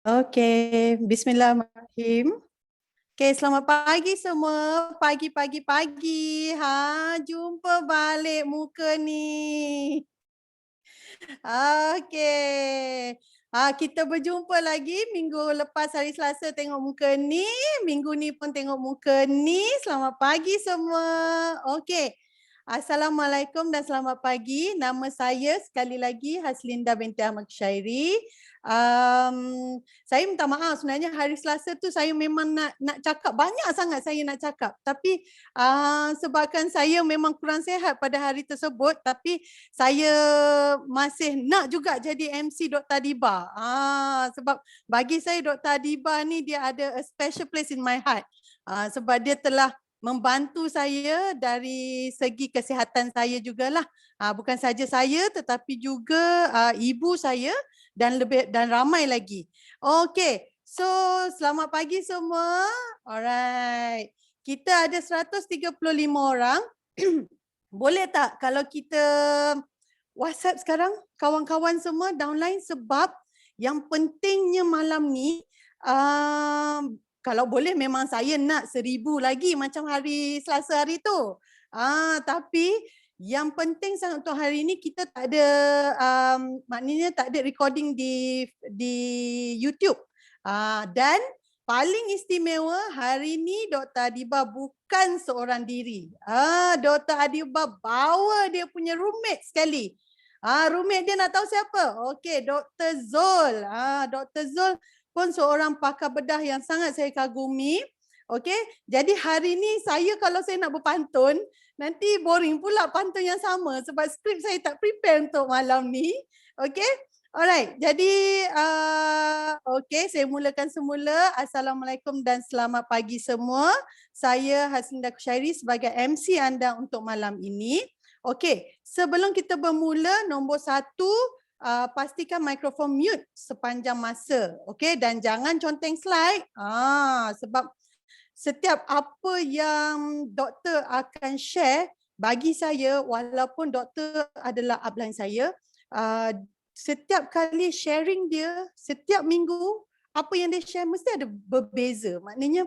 Okey, bismillahirrahmanirrahim. Okey, selamat pagi semua. Pagi. Jumpa balik muka ni. Okey. Kita berjumpa lagi minggu lepas hari Selasa tengok muka ni, minggu ni pun tengok muka ni. Selamat pagi semua. Okey. Assalamualaikum dan selamat pagi. Nama saya sekali lagi Haslinda binti Ahmad Kyshairi. Saya minta maaf, sebenarnya hari Selasa tu saya memang nak cakap, banyak sangat saya nak cakap. Tapi sebabkan saya memang kurang sihat pada hari tersebut, tapi saya masih nak juga jadi MC Dr. Adiba. Sebab bagi saya Dr. Adiba ni dia ada a special place in my heart. Sebab dia telah membantu saya dari segi kesihatan saya jugalah. Bukan saja saya tetapi juga ibu saya dan ramai lagi. Okey. So, selamat pagi semua. Alright. Kita ada 135 orang. Boleh tak kalau kita WhatsApp sekarang kawan-kawan semua downline, sebab yang pentingnya malam ni kalau boleh memang saya nak 1000 lagi macam hari Selasa hari tu. Tapi yang penting sangat untuk hari ni kita tak ada maknanya tak ada recording di YouTube. Dan paling istimewa hari ni Dr. Adiba bukan seorang diri. Dr. Adiba bawa dia punya roommate sekali. Roommate dia nak tahu siapa? Okey, Dr. Zul. Dr. Zul pun seorang pakar bedah yang sangat saya kagumi. Okey, jadi hari ni saya kalau saya nak berpantun, nanti boring pula pantun yang sama sebab skrip saya tak prepare untuk malam ni. Okey, alright. Jadi, okey, saya mulakan semula. Assalamualaikum dan selamat pagi semua. Saya Haslinda Kyshairi sebagai MC anda untuk malam ini. Okey, sebelum kita bermula, nombor 1, pastikan mikrofon mute sepanjang masa. Okey, dan jangan conteng slide. Sebab setiap apa yang doktor akan share bagi saya, walaupun doktor adalah upline saya, setiap kali sharing dia, setiap minggu, apa yang dia share mesti ada berbeza. Maknanya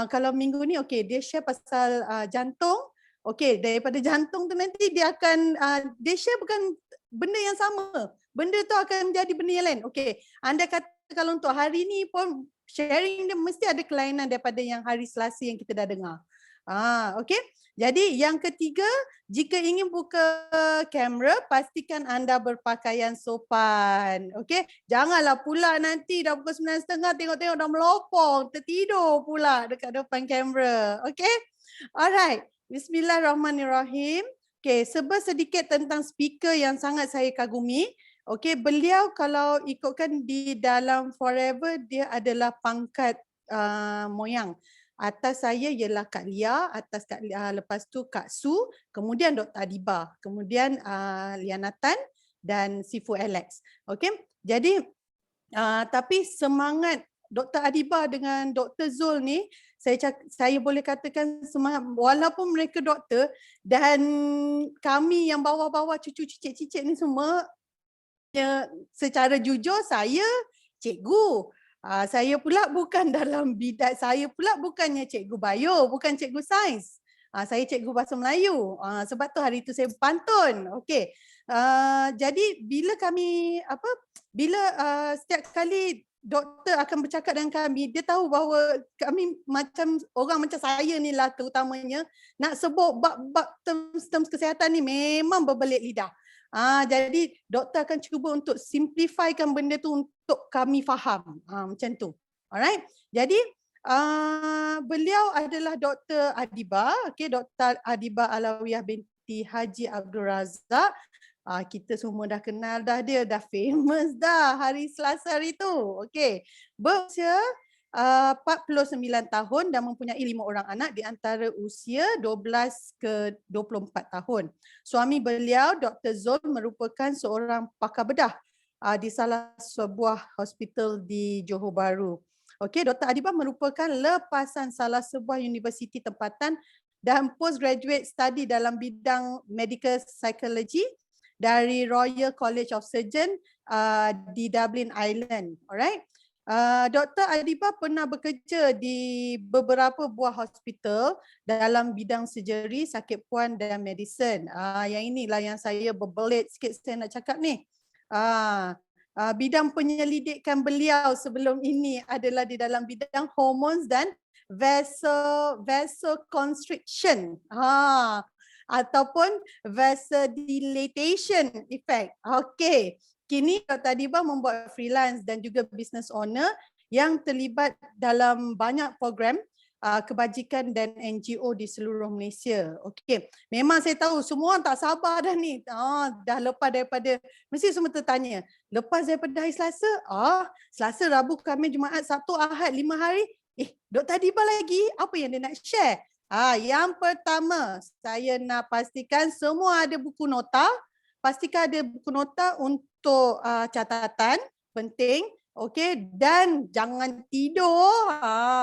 kalau minggu ni okey, dia share pasal jantung. Okey, daripada jantung tu nanti dia akan dia share bukan benda yang sama. Benda tu akan menjadi benda yang lain. Okey, anda kata kalau untuk hari ni pun sharing dia mesti ada kelainan daripada yang hari Selasa yang kita dah dengar. Okey. Jadi yang ketiga, jika ingin buka kamera, pastikan anda berpakaian sopan. Okey. Janganlah pula nanti dah pukul 9.30 tengok-tengok dah melopong, tertidur pula dekat depan kamera. Okey. Alright. Bismillahirrahmanirrahim. Okey, sedikit tentang speaker yang sangat saya kagumi. Okey, beliau kalau ikutkan di dalam Forever, dia adalah pangkat moyang. Atas saya ialah Kak Lia, atas Kak Lia, lepas tu Kak Su, kemudian Dr. Adiba, kemudian Liana Tan dan Sifu Alex. Okey, jadi tapi semangat Dr. Adiba dengan Dr. Zul ni, saya boleh katakan semangat, walaupun mereka doktor dan kami yang bawah-bawah cucu cicit-cicit ni semua, secara jujur saya cikgu. Saya pula bukan dalam bidang, saya pula bukannya cikgu bio, bukan cikgu sains. Saya cikgu bahasa Melayu. Sebab tu hari tu saya berpantun. Okey. Jadi bila setiap kali doktor akan bercakap dengan kami, dia tahu bahawa kami macam orang macam saya ni lah terutamanya, nak sebut bab-bab terms kesihatan ni memang berbelit lidah. Jadi doktor akan cuba untuk simplifykan benda tu untuk kami faham. Macam tu. Alright. Jadi beliau adalah Dr. Adiba, okey, Dr. Adiba Alawiyah binti Haji Abdul Razak. Kita semua dah kenal dah, dia dah famous dah hari Selasa hari tu. Okey. Berusia 49 tahun dan mempunyai 5 orang anak di antara usia 12 ke 24 tahun. Suami beliau, Dr. Zul, merupakan seorang pakar bedah di salah sebuah hospital di Johor Bahru. Okey, Dr. Adiba merupakan lepasan salah sebuah universiti tempatan dan postgraduate study dalam bidang medical psychology dari Royal College of Surgeons di Dublin, Ireland. Alright. Dr. Adiba pernah bekerja di beberapa buah hospital dalam bidang surgery, sakit puan dan medicine. Yang inilah yang saya berbelit sikit saya nak cakap ni. Bidang penyelidikan beliau sebelum ini adalah di dalam bidang hormones dan vasoconstriction. Ataupun vasodilatation effect. Okey. Kini Dr. Adiba membuat freelance dan juga business owner yang terlibat dalam banyak program kebajikan dan NGO di seluruh Malaysia. Okey, memang saya tahu semua orang tak sabar dah ni. Dah lepas daripada, mesti semua tertanya, lepas daripada hari Selasa, Selasa, Rabu, Khamis, Jumaat, Sabtu, Ahad, 5 hari. Dr. Adiba lagi, apa yang dia nak share? Yang pertama, saya nak pastikan semua ada buku nota. Pastikan ada buku nota untuk catatan, penting. Okey, dan jangan tidur.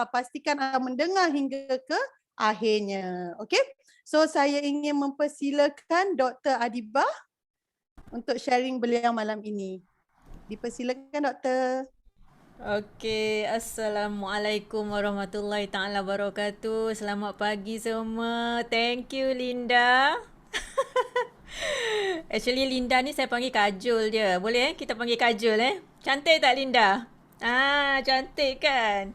Pastikan anda mendengar hingga ke akhirnya. Okey, so saya ingin mempersilakan Dr. Adiba untuk sharing beliau malam ini. Dipersilakan, Doktor. Okey, Assalamualaikum warahmatullahi taala wabarakatuh. Selamat pagi semua. Thank you Linda. Actually Linda ni saya panggil Kajol je. Boleh kita panggil Kajol Cantik tak Linda? Cantik kan?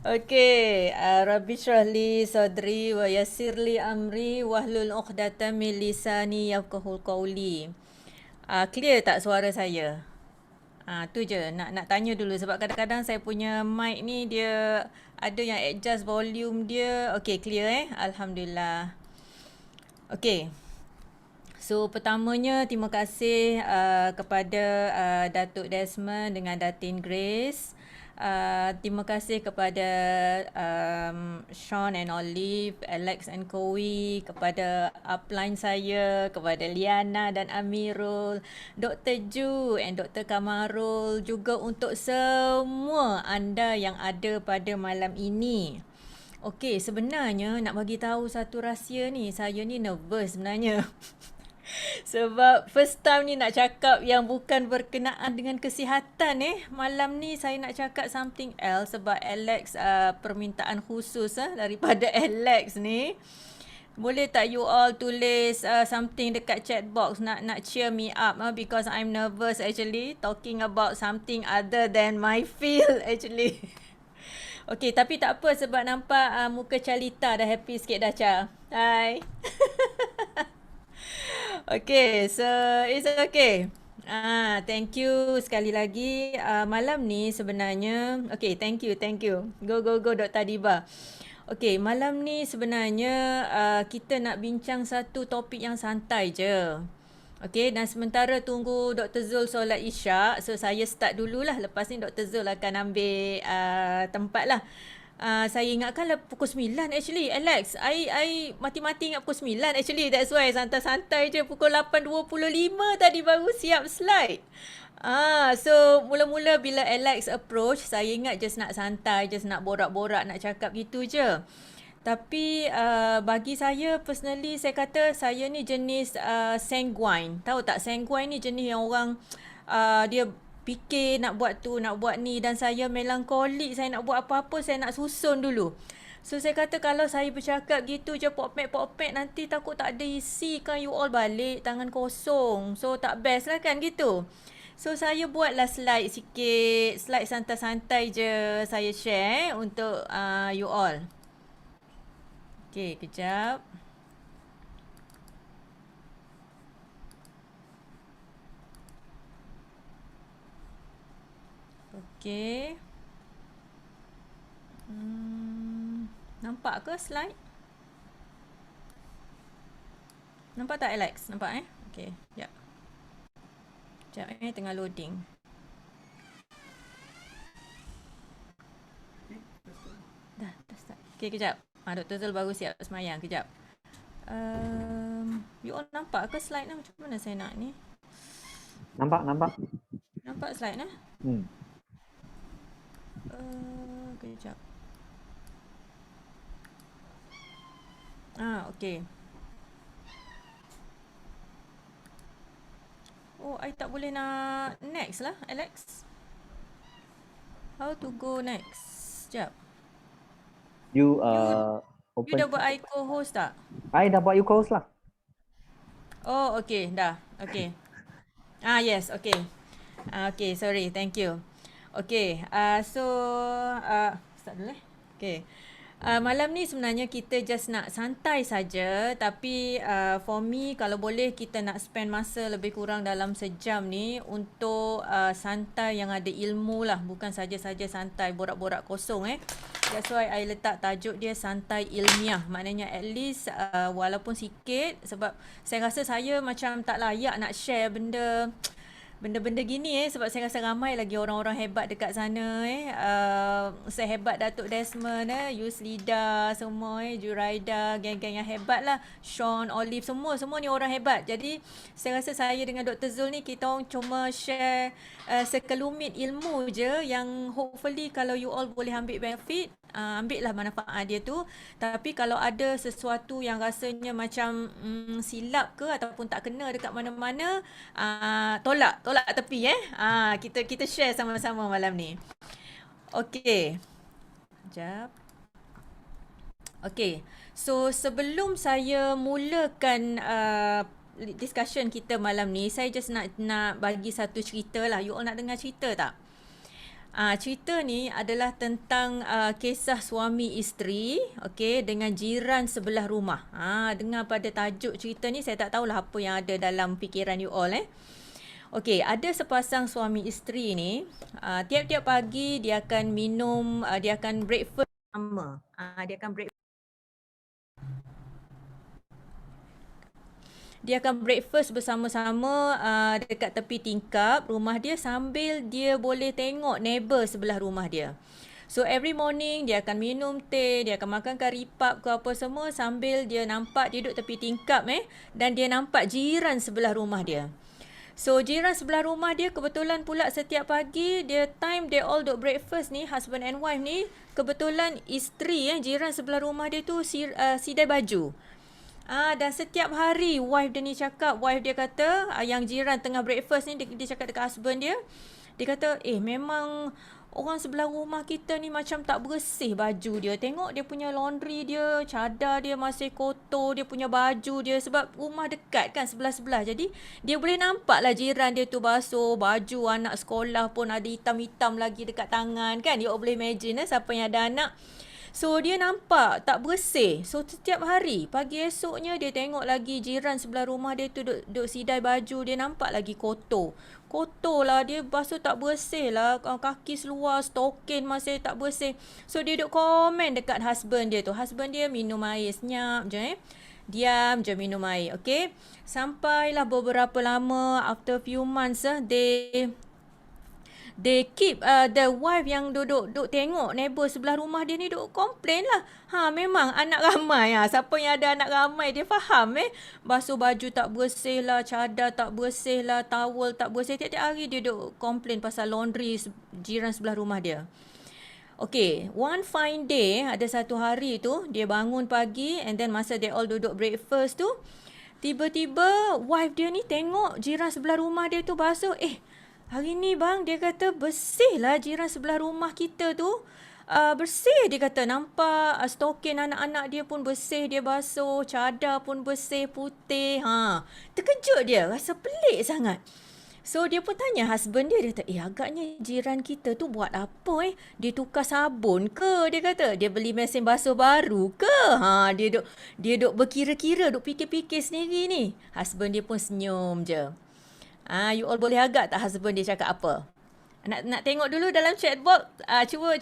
Okey, Rabbi shrah li sadri wa yassir li amri wahlul 'uqdatam min lisani yafqahul qawli. Clear tak suara saya? Tu je nak tanya dulu sebab kadang-kadang saya punya mic ni dia ada yang adjust volume dia. Okey, clear Alhamdulillah. Okey. So pertamanya terima kasih kepada Datuk Desmond dengan Datin Grace. Terima kasih kepada Sean and Olive, Alex and Kowi, kepada upline saya, kepada Liana dan Amirul, Dr. Ju and Dr. Kamarul, juga untuk semua anda yang ada pada malam ini. Okey, sebenarnya nak bagi tahu satu rahsia ni, saya ni nervous sebenarnya. Sebab first time ni nak cakap yang bukan berkenaan dengan kesihatan Malam ni saya nak cakap something else sebab Alex permintaan khusus daripada Alex ni. Boleh tak you all tulis something dekat chat box nak cheer me up because I'm nervous actually talking about something other than my field actually. Okey, tapi tak apa sebab nampak muka Calita dah happy sikit dah, Cha. Hai. Okay, so it's okay. Thank you sekali lagi. Malam ni sebenarnya, okay, thank you. Go, Dr. Adiba. Okay, malam ni sebenarnya kita nak bincang satu topik yang santai je. Okay, dan sementara tunggu Dr. Zul solat Isyak, so saya start dululah. Lepas ni Dr. Zul akan ambil tempat lah. Saya ingatkan pukul 9 actually Alex. I mati-mati ingat pukul 9 actually. That's why santai-santai je pukul 8.25 tadi baru siap slide. So mula-mula bila Alex approach, saya ingat just nak santai, just nak borak-borak, nak cakap gitu je. Tapi bagi saya personally, saya kata saya ni jenis sanguine. Tahu tak, sanguine ni jenis yang orang dia fikir nak buat tu, nak buat ni, dan saya melankolik, saya nak buat apa-apa, saya nak susun dulu. So saya kata kalau saya bercakap gitu je pok-pek nanti takut tak ada isi kan, you all balik tangan kosong. So tak best lah kan gitu. So saya buatlah slide sikit, slide santai-santai je saya share untuk you all. Okay, kejap. Okay. Nampak ke slide? Nampak tak Alex? Nampak Okay, sekejap. Sekejap tengah loading. Dah start. Okay, kejap. Dr. Zul baru siap semayang. Kejap. You all nampak ke slide ni? Macam mana saya nak ni? Nampak. Nampak slide ni? Kejap. Okay. Oh, I tak boleh nak next lah, Alex. How to go next? Sekejap. You You open. dah buat I co-host tak? I dah buat you co-host lah. Oh, okay. Dah. Okay. Yes. Okay. Okay, sorry. Thank you. Okay. Start dulu Okay. Malam ni sebenarnya kita just nak santai saja, tapi for me kalau boleh kita nak spend masa lebih kurang dalam sejam ni untuk santai yang ada ilmu lah, bukan saja-saja santai borak-borak kosong That's why I letak tajuk dia santai ilmiah. Maknanya at least walaupun sikit, sebab saya rasa saya macam tak layak nak share benda-benda gini sebab saya rasa ramai lagi orang-orang hebat dekat sana sehebat Datuk Desmond Yuslida semua Juraida, geng-geng yang hebat lah, Sean, Olive, semua ni orang hebat. Jadi saya rasa saya dengan Dr. Zul ni kita orang cuma share sekelumit ilmu je yang hopefully kalau you all boleh ambil benefit, ambil lah manfaat dia tu. Tapi kalau ada sesuatu yang rasanya macam silap ke ataupun tak kena dekat mana-mana, tolak tepi kita share sama-sama malam ni. Okey. Sekejap. Okey. So sebelum saya mulakan discussion kita malam ni, saya just nak bagi satu cerita lah. You all nak dengar cerita tak? Cerita ni adalah tentang kisah suami isteri, okay, dengan jiran sebelah rumah. Dengar pada tajuk cerita ni, saya tak tahulah apa yang ada dalam fikiran you all Okay, ada sepasang suami isteri ni, tiap-tiap pagi dia akan minum, dia akan breakfast sama. Dia akan breakfast bersama-sama dekat tepi tingkap rumah dia sambil dia boleh tengok neighbor sebelah rumah dia. So every morning dia akan minum teh, dia akan makan kari pap ke apa semua sambil dia nampak dia duduk tepi tingkap dan dia nampak jiran sebelah rumah dia. So jiran sebelah rumah dia kebetulan pula setiap pagi dia time they all duk breakfast ni, husband and wife ni, kebetulan isteri jiran sebelah rumah dia tu sidai baju. Dan setiap hari wife dia kata yang jiran tengah breakfast ni, dia cakap dekat husband dia, dia kata memang orang sebelah rumah kita ni macam tak bersih baju dia. Tengok dia punya laundry dia, cadar dia masih kotor, dia punya baju dia, sebab rumah dekat kan sebelah-sebelah. Jadi dia boleh nampak lah jiran dia tu basuh baju anak sekolah pun ada hitam-hitam lagi dekat tangan kan. You boleh imagine siapa yang ada anak. So dia nampak tak bersih. So setiap hari pagi esoknya dia tengok lagi jiran sebelah rumah dia tu duk sidai baju, dia nampak lagi kotor lah, dia basuh tak bersih lah, kaki seluar, stokin masih tak bersih. So dia duk komen dekat husband dia tu. Husband dia minum air senyap je diam je minum air. Okay, sampailah beberapa lama, after few months they keep the wife yang duduk tengok neighbor sebelah rumah dia ni duk complain lah. Memang anak ramai siapa yang ada anak ramai dia faham basuh baju tak bersih lah, cadar tak bersih lah, towel tak bersih. Tiap-tiap hari dia duk complain pasal laundry jiran sebelah rumah dia. Okay, one fine day, ada satu hari tu dia bangun pagi and then masa they all duduk breakfast tu, tiba-tiba wife dia ni tengok jiran sebelah rumah dia tu basuh. Hari ni bang, dia kata bersih lah jiran sebelah rumah kita tu. Bersih dia kata, nampak stokin anak-anak dia pun bersih, dia basuh, cadar pun bersih, putih. Terkejut dia, rasa pelik sangat. So dia pun tanya husband dia kata, agaknya jiran kita tu buat apa Dia tukar sabun ke? Dia kata, dia beli mesin basuh baru ke? Dia duk berkira-kira, duk fikir-fikir sendiri ni. Husband dia pun senyum je. You all boleh agak tak husband dia cakap apa? Nak tengok dulu dalam chat box. Cuba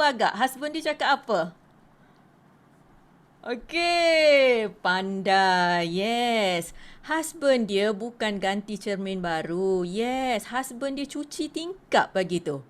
agak. Husband dia cakap apa? Okay, pandai. Yes. Husband dia bukan ganti cermin baru. Yes, husband dia cuci tingkap pagi tu.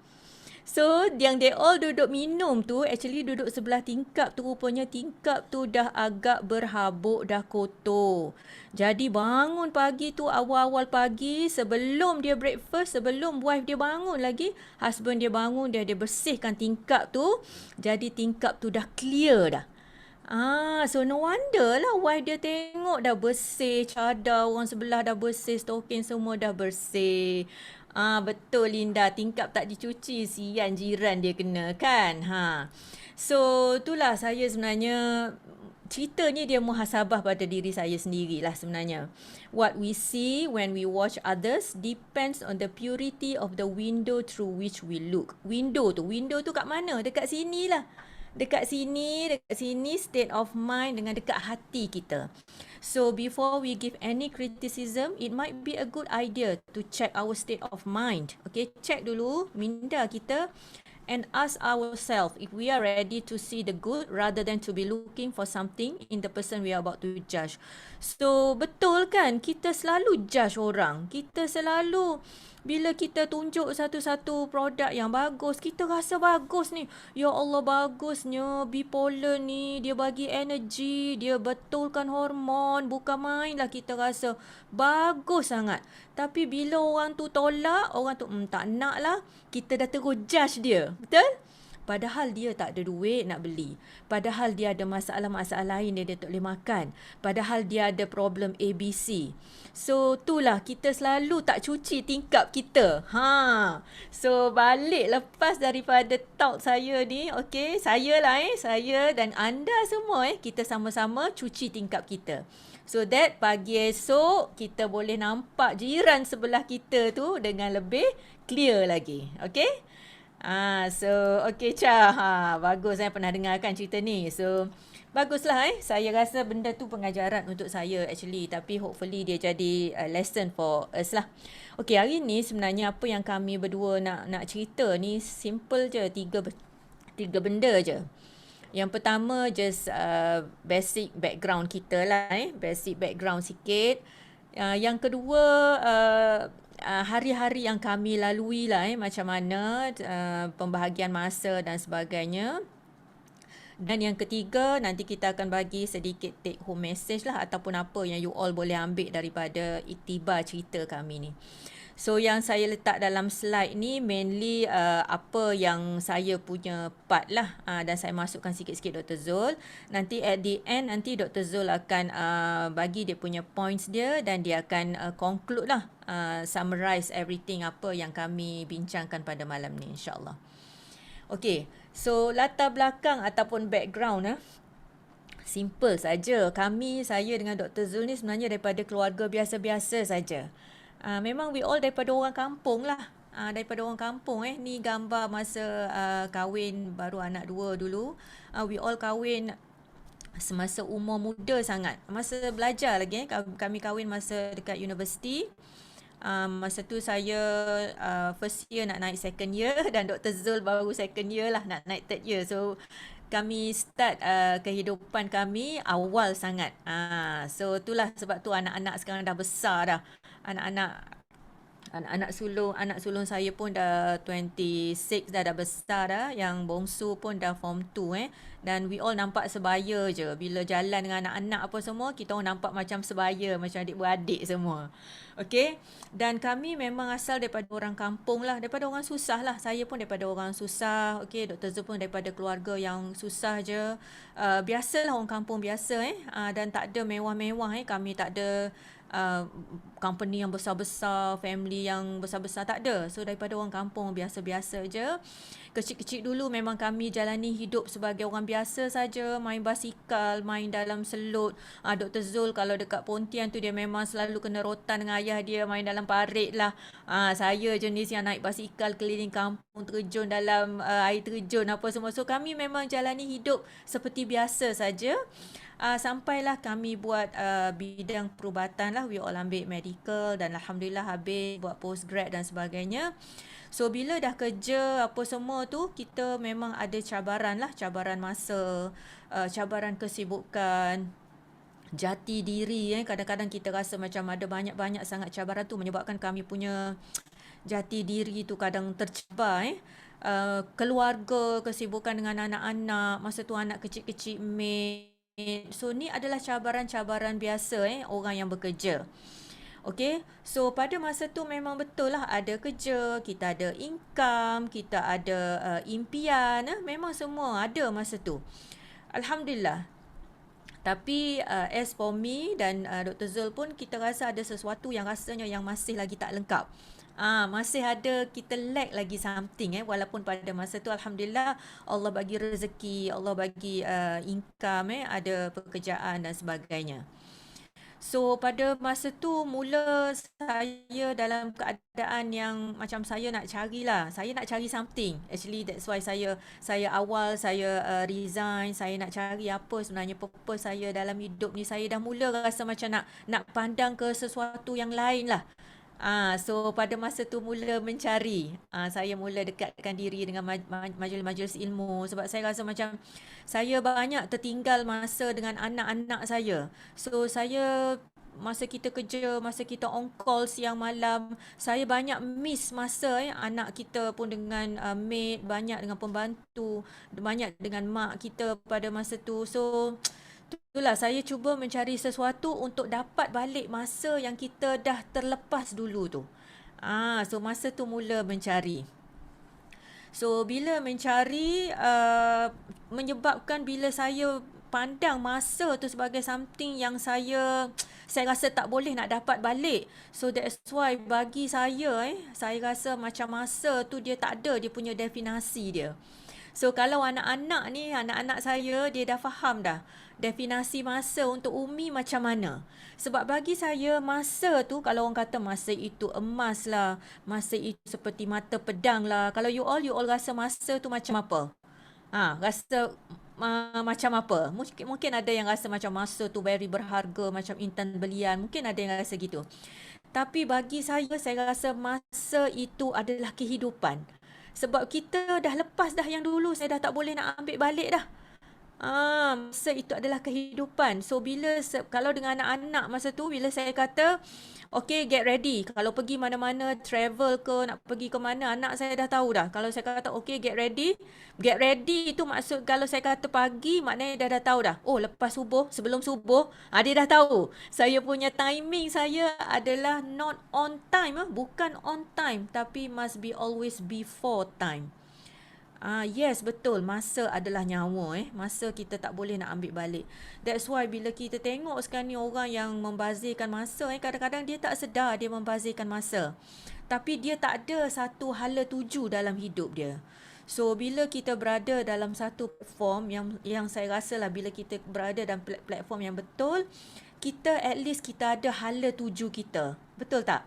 So, yang they all duduk minum tu, actually duduk sebelah tingkap tu, rupanya tingkap tu dah agak berhabuk, dah kotor. Jadi bangun pagi tu, awal-awal pagi, sebelum dia breakfast, sebelum wife dia bangun lagi, husband dia bangun, dia bersihkan tingkap tu. Jadi tingkap tu dah clear dah. So no wonder lah wife dia tengok dah bersih, cadar orang sebelah dah bersih, stokin semua dah bersih. Betul Linda, tingkap tak dicuci, sian jiran dia kena kan. So itulah saya sebenarnya cerita ni dia muhasabah pada diri saya sendirilah sebenarnya. What we see when we watch others depends on the purity of the window through which we look. Window tu kat mana? Dekat sini lah. Dekat sini state of mind dengan dekat hati kita. So before we give any criticism, it might be a good idea to check our state of mind. Okay, check dulu minda kita and ask ourselves if we are ready to see the good rather than to be looking for something in the person we are about to judge. So betul kan, kita selalu judge orang. Kita selalu bila kita tunjuk satu-satu produk yang bagus, kita rasa bagus ni. Ya Allah, bagusnya bipolar ni, dia bagi energy, dia betulkan hormon, bukan main lah kita rasa bagus sangat. Tapi bila orang tu tolak, orang tu tak nak lah, kita dah terus judge dia. Betul? Padahal dia tak ada duit nak beli. Padahal dia ada masalah-masalah lain dia tak boleh makan. Padahal dia ada problem ABC. So itulah kita selalu tak cuci tingkap kita. So balik lepas daripada talk saya ni, okay, saya dan anda semua kita sama-sama cuci tingkap kita. So that pagi esok kita boleh nampak jiran sebelah kita tu dengan lebih clear lagi. Okay? So okay Cha, bagus saya pernah dengarkan cerita ni. So baguslah saya rasa benda tu pengajaran untuk saya actually, tapi hopefully dia jadi lesson for us lah. Okay, hari ni sebenarnya apa yang kami berdua nak cerita ni simple je, tiga benda je. Yang pertama just basic background kita lah, basic background sikit. Yang kedua hari-hari yang kami lalui lah, macam mana pembahagian masa dan sebagainya. Dan yang ketiga, nanti kita akan bagi sedikit take home message lah ataupun apa yang you all boleh ambil daripada iktibar cerita kami ni. So yang saya letak dalam slide ni mainly apa yang saya punya part lah, dan saya masukkan sikit-sikit Dr. Zul. Nanti at the end nanti Dr. Zul akan bagi dia punya points dia dan dia akan conclude lah, summarize everything apa yang kami bincangkan pada malam ni insyaAllah. Okay, so latar belakang ataupun background simple saja. Saya dengan Dr. Zul ni sebenarnya daripada keluarga biasa-biasa saja. Memang we all daripada orang kampung lah. Daripada orang kampung ni gambar masa kahwin baru anak 2 dulu. We all kahwin semasa umur muda sangat. Masa belajar lagi kami kahwin masa dekat universiti. Masa tu saya first year nak naik second year dan Dr. Zul baru second year lah nak naik third year. So kami start kehidupan kami awal sangat. So itulah sebab tu anak-anak sekarang dah besar dah. Anak sulung saya pun dah 26 dah besar dah. Yang bongsu pun dah form 2 Dan we all nampak sebaya je. Bila jalan dengan anak-anak apa semua, kita orang nampak macam sebaya, macam adik-beradik semua. Okay. Dan kami memang asal daripada orang kampung lah, daripada orang susah lah. Saya pun daripada orang susah. Okay, Dr. Zul pun daripada keluarga yang susah je. Biasalah orang kampung biasa dan tak ada mewah-mewah Kami tak ada company yang besar-besar, family yang besar-besar, tak ada. So daripada orang kampung biasa-biasa je. Kecil-kecil dulu memang kami jalani hidup sebagai orang biasa saja, main basikal, main dalam selut. Dr. Zul kalau dekat Pontian tu dia memang selalu kena rotan dengan ayah dia, main dalam parit lah. Saya jenis yang naik basikal keliling kampung, terjun dalam air terjun apa semua. So kami memang jalani hidup seperti biasa saja. Sampailah kami buat bidang perubatan lah. We all ambil medical dan Alhamdulillah habis buat postgrad dan sebagainya. So bila dah kerja apa semua tu, kita memang ada cabaran lah. Cabaran masa, cabaran kesibukan, jati diri. Kadang-kadang kita rasa macam ada banyak-banyak sangat cabaran tu menyebabkan kami punya jati diri tu kadang tercabar. Keluarga, kesibukan dengan anak-anak. Masa tu anak kecil-kecil So ni adalah cabaran-cabaran biasa orang yang bekerja. Okay, so pada masa tu memang betul lah ada kerja, kita ada income, kita ada impian, memang semua ada masa tu. Alhamdulillah. Tapi as for me dan Dr. Zul pun, kita rasa ada sesuatu yang rasanya yang masih lagi tak lengkap. Masih ada, kita lack lagi something walaupun pada masa tu alhamdulillah Allah bagi rezeki, Allah bagi income, ada pekerjaan dan sebagainya. So pada masa tu mula saya dalam keadaan yang macam saya nak carilah, saya nak cari something. Actually that's why saya awal saya resign, saya nak cari apa sebenarnya purpose saya dalam hidup ni. Saya dah mula rasa macam nak pandang ke sesuatu yang lain lah. So pada masa tu mula mencari, saya mula dekatkan diri dengan majlis-majlis ilmu, sebab saya rasa macam saya banyak tertinggal masa dengan anak-anak saya. So saya, masa kita kerja, masa kita on call siang malam, saya banyak miss masa anak kita pun dengan maid, banyak dengan pembantu, banyak dengan mak kita pada masa tu. So itulah saya cuba mencari sesuatu untuk dapat balik masa yang kita dah terlepas dulu tu. So masa tu mula mencari. So bila mencari, menyebabkan bila saya pandang masa tu sebagai something yang saya rasa tak boleh nak dapat balik. So that's why bagi saya saya rasa macam masa tu dia tak ada dia punya definasi dia. So kalau anak-anak saya, dia dah faham dah definasi masa untuk Umi macam mana. Sebab bagi saya masa tu, kalau orang kata masa itu emas lah, masa itu seperti mata pedang lah. Kalau you all rasa masa tu macam apa? Rasa macam apa? Mungkin ada yang rasa macam masa tu very berharga, macam intan belian. Mungkin ada yang rasa gitu. Tapi bagi saya rasa masa itu adalah kehidupan. Sebab kita dah lepas dah yang dulu, saya dah tak boleh nak ambil balik dah. Masa itu adalah kehidupan. So kalau dengan anak-anak masa tu, bila saya kata okay, get ready, kalau pergi mana-mana, travel ke, nak pergi ke mana, anak saya dah tahu dah. Kalau saya kata okay, get ready itu maksud, kalau saya kata pagi, maknanya dah tahu dah. Oh, lepas subuh, sebelum subuh, dia dah tahu. Saya punya timing saya adalah not on time, bukan on time, tapi must be always before time. Yes, betul. Masa adalah nyawa. Masa kita tak boleh nak ambil balik. That's why bila kita tengok sekarang ni orang yang membazirkan masa, kadang-kadang dia tak sedar dia membazirkan masa. Tapi dia tak ada satu hala tuju dalam hidup dia. So bila kita berada dalam satu platform yang saya rasa lah, bila kita berada dalam platform yang betul, kita at least kita ada hala tuju kita. Betul tak?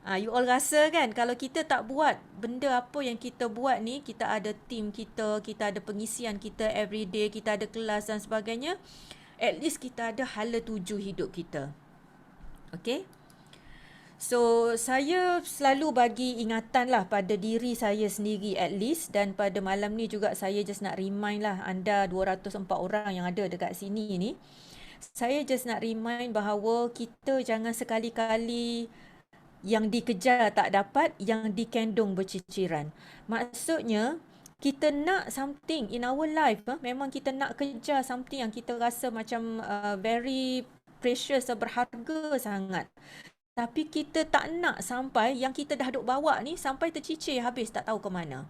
You all rasa kan, kalau kita tak buat benda apa yang kita buat ni, kita ada team kita ada pengisian kita everyday, kita ada kelas dan sebagainya, at least kita ada hala tuju hidup kita. Okay? So saya selalu bagi ingatan lah pada diri saya sendiri at least, dan pada malam ni juga saya just nak remind lah anda 204 orang yang ada dekat sini ni. Saya just nak remind bahawa kita jangan sekali-kali yang dikejar tak dapat, yang dikandung berciciran. Maksudnya, kita nak something in our life, memang kita nak kejar something yang kita rasa macam very precious, berharga sangat. Tapi kita tak nak sampai yang kita dah duk bawa ni sampai tercicir habis tak tahu ke mana.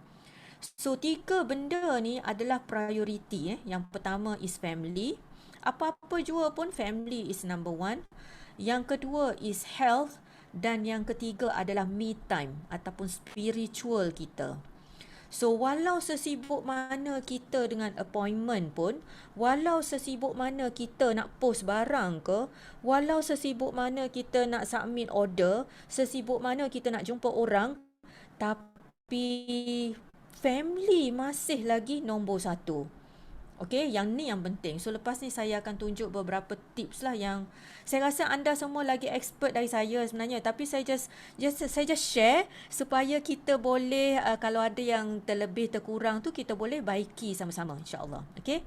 So 3 benda ni adalah priority. Yang pertama is family. Apa-apa jua pun family is number 1. Yang kedua is health. Dan yang ketiga adalah me time ataupun spiritual kita. So walau sesibuk mana kita dengan appointment pun, walau sesibuk mana kita nak post barang ke, walau sesibuk mana kita nak submit order, sesibuk mana kita nak jumpa orang, tapi family masih lagi nombor 1. Okay, yang ni yang penting. So lepas ni saya akan tunjuk beberapa tips lah yang saya rasa anda semua lagi expert dari saya sebenarnya, tapi saya just share supaya kita boleh kalau ada yang terlebih terkurang tu, kita boleh baiki sama-sama insya-Allah. Okay?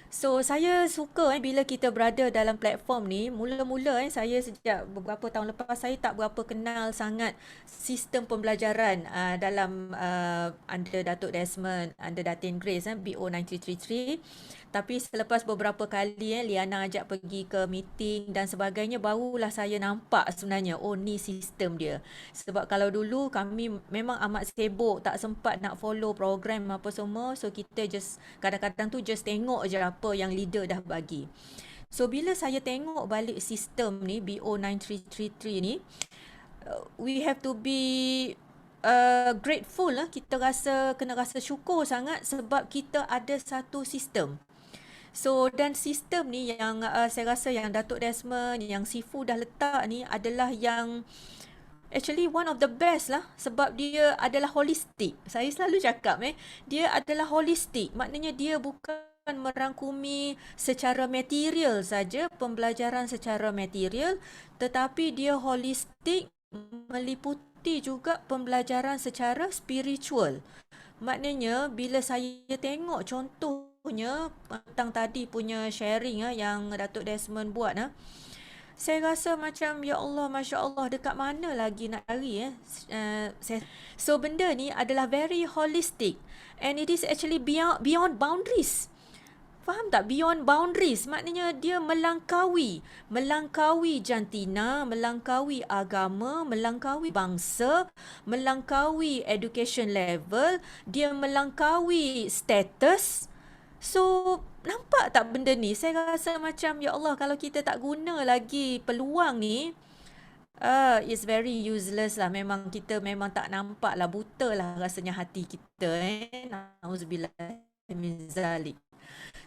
So saya suka bila kita berada dalam platform ni. Mula-mula saya sejak beberapa tahun lepas, saya tak berapa kenal sangat sistem pembelajaran dalam under Datuk Desmond, under Datin Grace, BO 9333. Tapi selepas beberapa kali Liana ajak pergi ke meeting dan sebagainya, barulah saya nampak sebenarnya, oh ni sistem dia. Sebab kalau dulu kami memang amat sibuk, tak sempat nak follow program apa semua. So kita just kadang-kadang tu just tengok je apa yang leader dah bagi. So bila saya tengok balik sistem ni BO9333 ni, we have to be grateful lah. Kita kena rasa syukur sangat sebab kita ada satu sistem. So dan sistem ni yang saya rasa yang Datuk Desmond, yang Sifu dah letak ni adalah yang actually one of the best lah sebab dia adalah holistik. Saya selalu cakap dia adalah holistik. Maknanya dia bukan merangkumi secara material saja, pembelajaran secara material, tetapi dia holistik, meliputi juga pembelajaran secara spiritual. Maknanya bila saya tengok contohnya tentang tadi punya sharing yang Datuk Desmond buat saya rasa macam ya Allah, Masya Allah, dekat mana lagi nak cari So benda ni adalah very holistic and it is actually beyond boundaries. Faham tak? Beyond boundaries. Maknanya dia melangkaui jantina, melangkaui agama, melangkaui bangsa, melangkaui education level, dia melangkaui status. So, nampak tak benda ni? Saya rasa macam, ya Allah, kalau kita tak guna lagi peluang ni, it's very useless lah. Memang kita memang tak nampak lah, buta lah rasanya hati kita. Nauzubillah min zalik.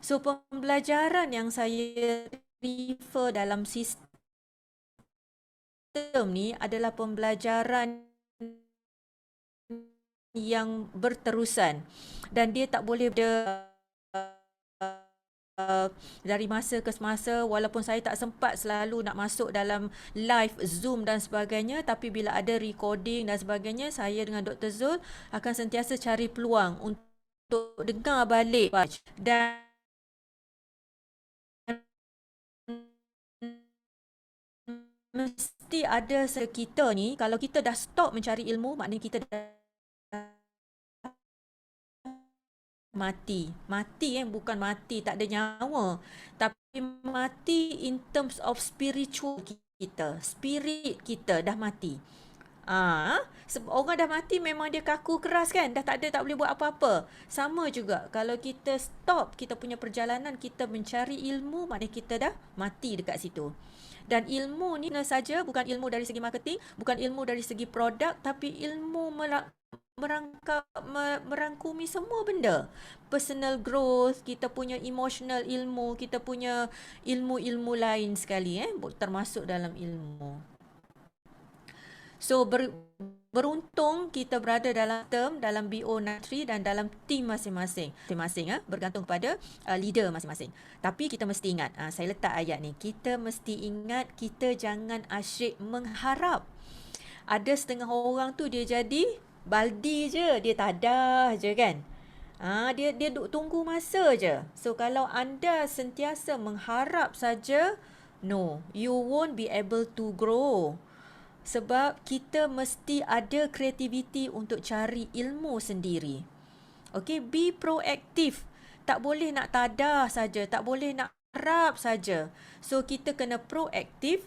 So, pembelajaran yang saya refer dalam sistem ni adalah pembelajaran yang berterusan. Dan dia tak boleh dari masa ke semasa, walaupun saya tak sempat selalu nak masuk dalam live Zoom dan sebagainya, tapi bila ada recording dan sebagainya, saya dengan Dr. Zul akan sentiasa cari peluang untuk dengar balik dan mesti ada kita ni, kalau kita dah stop mencari ilmu, maknanya kita dah mati bukan mati tak ada nyawa, tapi mati in terms of spiritual kita, spirit kita dah mati. Orang dah mati memang dia kaku keras kan, dah tak boleh buat apa-apa. Sama juga kalau kita stop kita punya perjalanan, kita mencari ilmu, maknanya kita dah mati dekat situ. Dan ilmu ni saja bukan ilmu dari segi marketing, bukan ilmu dari segi produk, tapi ilmu merangkumi semua benda. Personal growth, kita punya emotional ilmu, kita punya ilmu-ilmu lain sekali termasuk dalam ilmu. So beruntung kita berada dalam BO93 dan dalam team masing-masing. Bergantung kepada leader masing-masing. Tapi kita mesti ingat, saya letak ayat ni, kita mesti ingat kita jangan asyik mengharap. Ada setengah orang tu dia jadi baldi je, dia tadah je kan. Dia duk tunggu masa je. So kalau anda sentiasa mengharap saja, no, you won't be able to grow. Sebab kita mesti ada kreativiti untuk cari ilmu sendiri. Okay, be proaktif. Tak boleh nak tadah saja, tak boleh nak harap saja. So kita kena proaktif.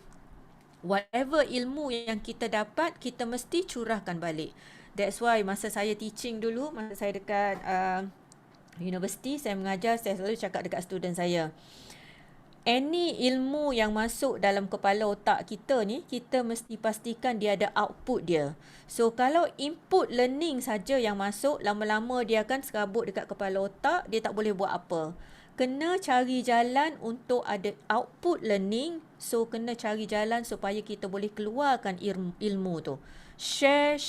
Whatever ilmu yang kita dapat, kita mesti curahkan balik. That's why masa saya teaching dulu, masa saya dekat universiti, saya mengajar, saya selalu cakap dekat student saya, any ilmu yang masuk dalam kepala otak kita ni, kita mesti pastikan dia ada output dia. So kalau input learning saja yang masuk, lama-lama dia akan serabut dekat kepala otak, dia tak boleh buat apa. Kena cari jalan untuk ada output learning. So kena cari jalan supaya kita boleh keluarkan ilmu tu. Share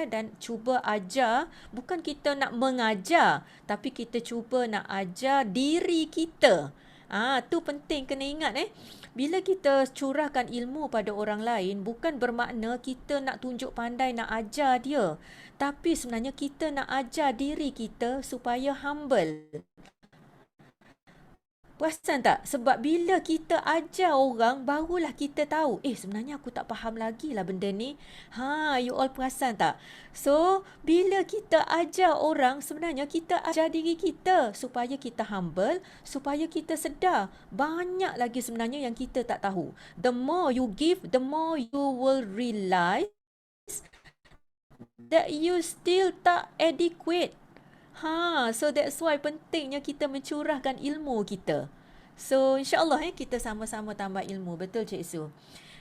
dan cuba ajar. Bukan kita nak mengajar, tapi kita cuba nak ajar diri kita. Tu penting kena ingat Bila kita curahkan ilmu pada orang lain, bukan bermakna kita nak tunjuk pandai nak ajar dia, tapi sebenarnya kita nak ajar diri kita supaya humble. Perasan tak? Sebab bila kita ajar orang, barulah kita tahu, sebenarnya aku tak faham lagi lah benda ni. You all perasan tak? So, bila kita ajar orang, sebenarnya kita ajar diri kita supaya kita humble, supaya kita sedar. Banyak lagi sebenarnya yang kita tak tahu. The more you give, the more you will realize that you still tak adequate. So that's why pentingnya kita mencurahkan ilmu kita. So insya-Allah kita sama-sama tambah ilmu. Betul Cik Su.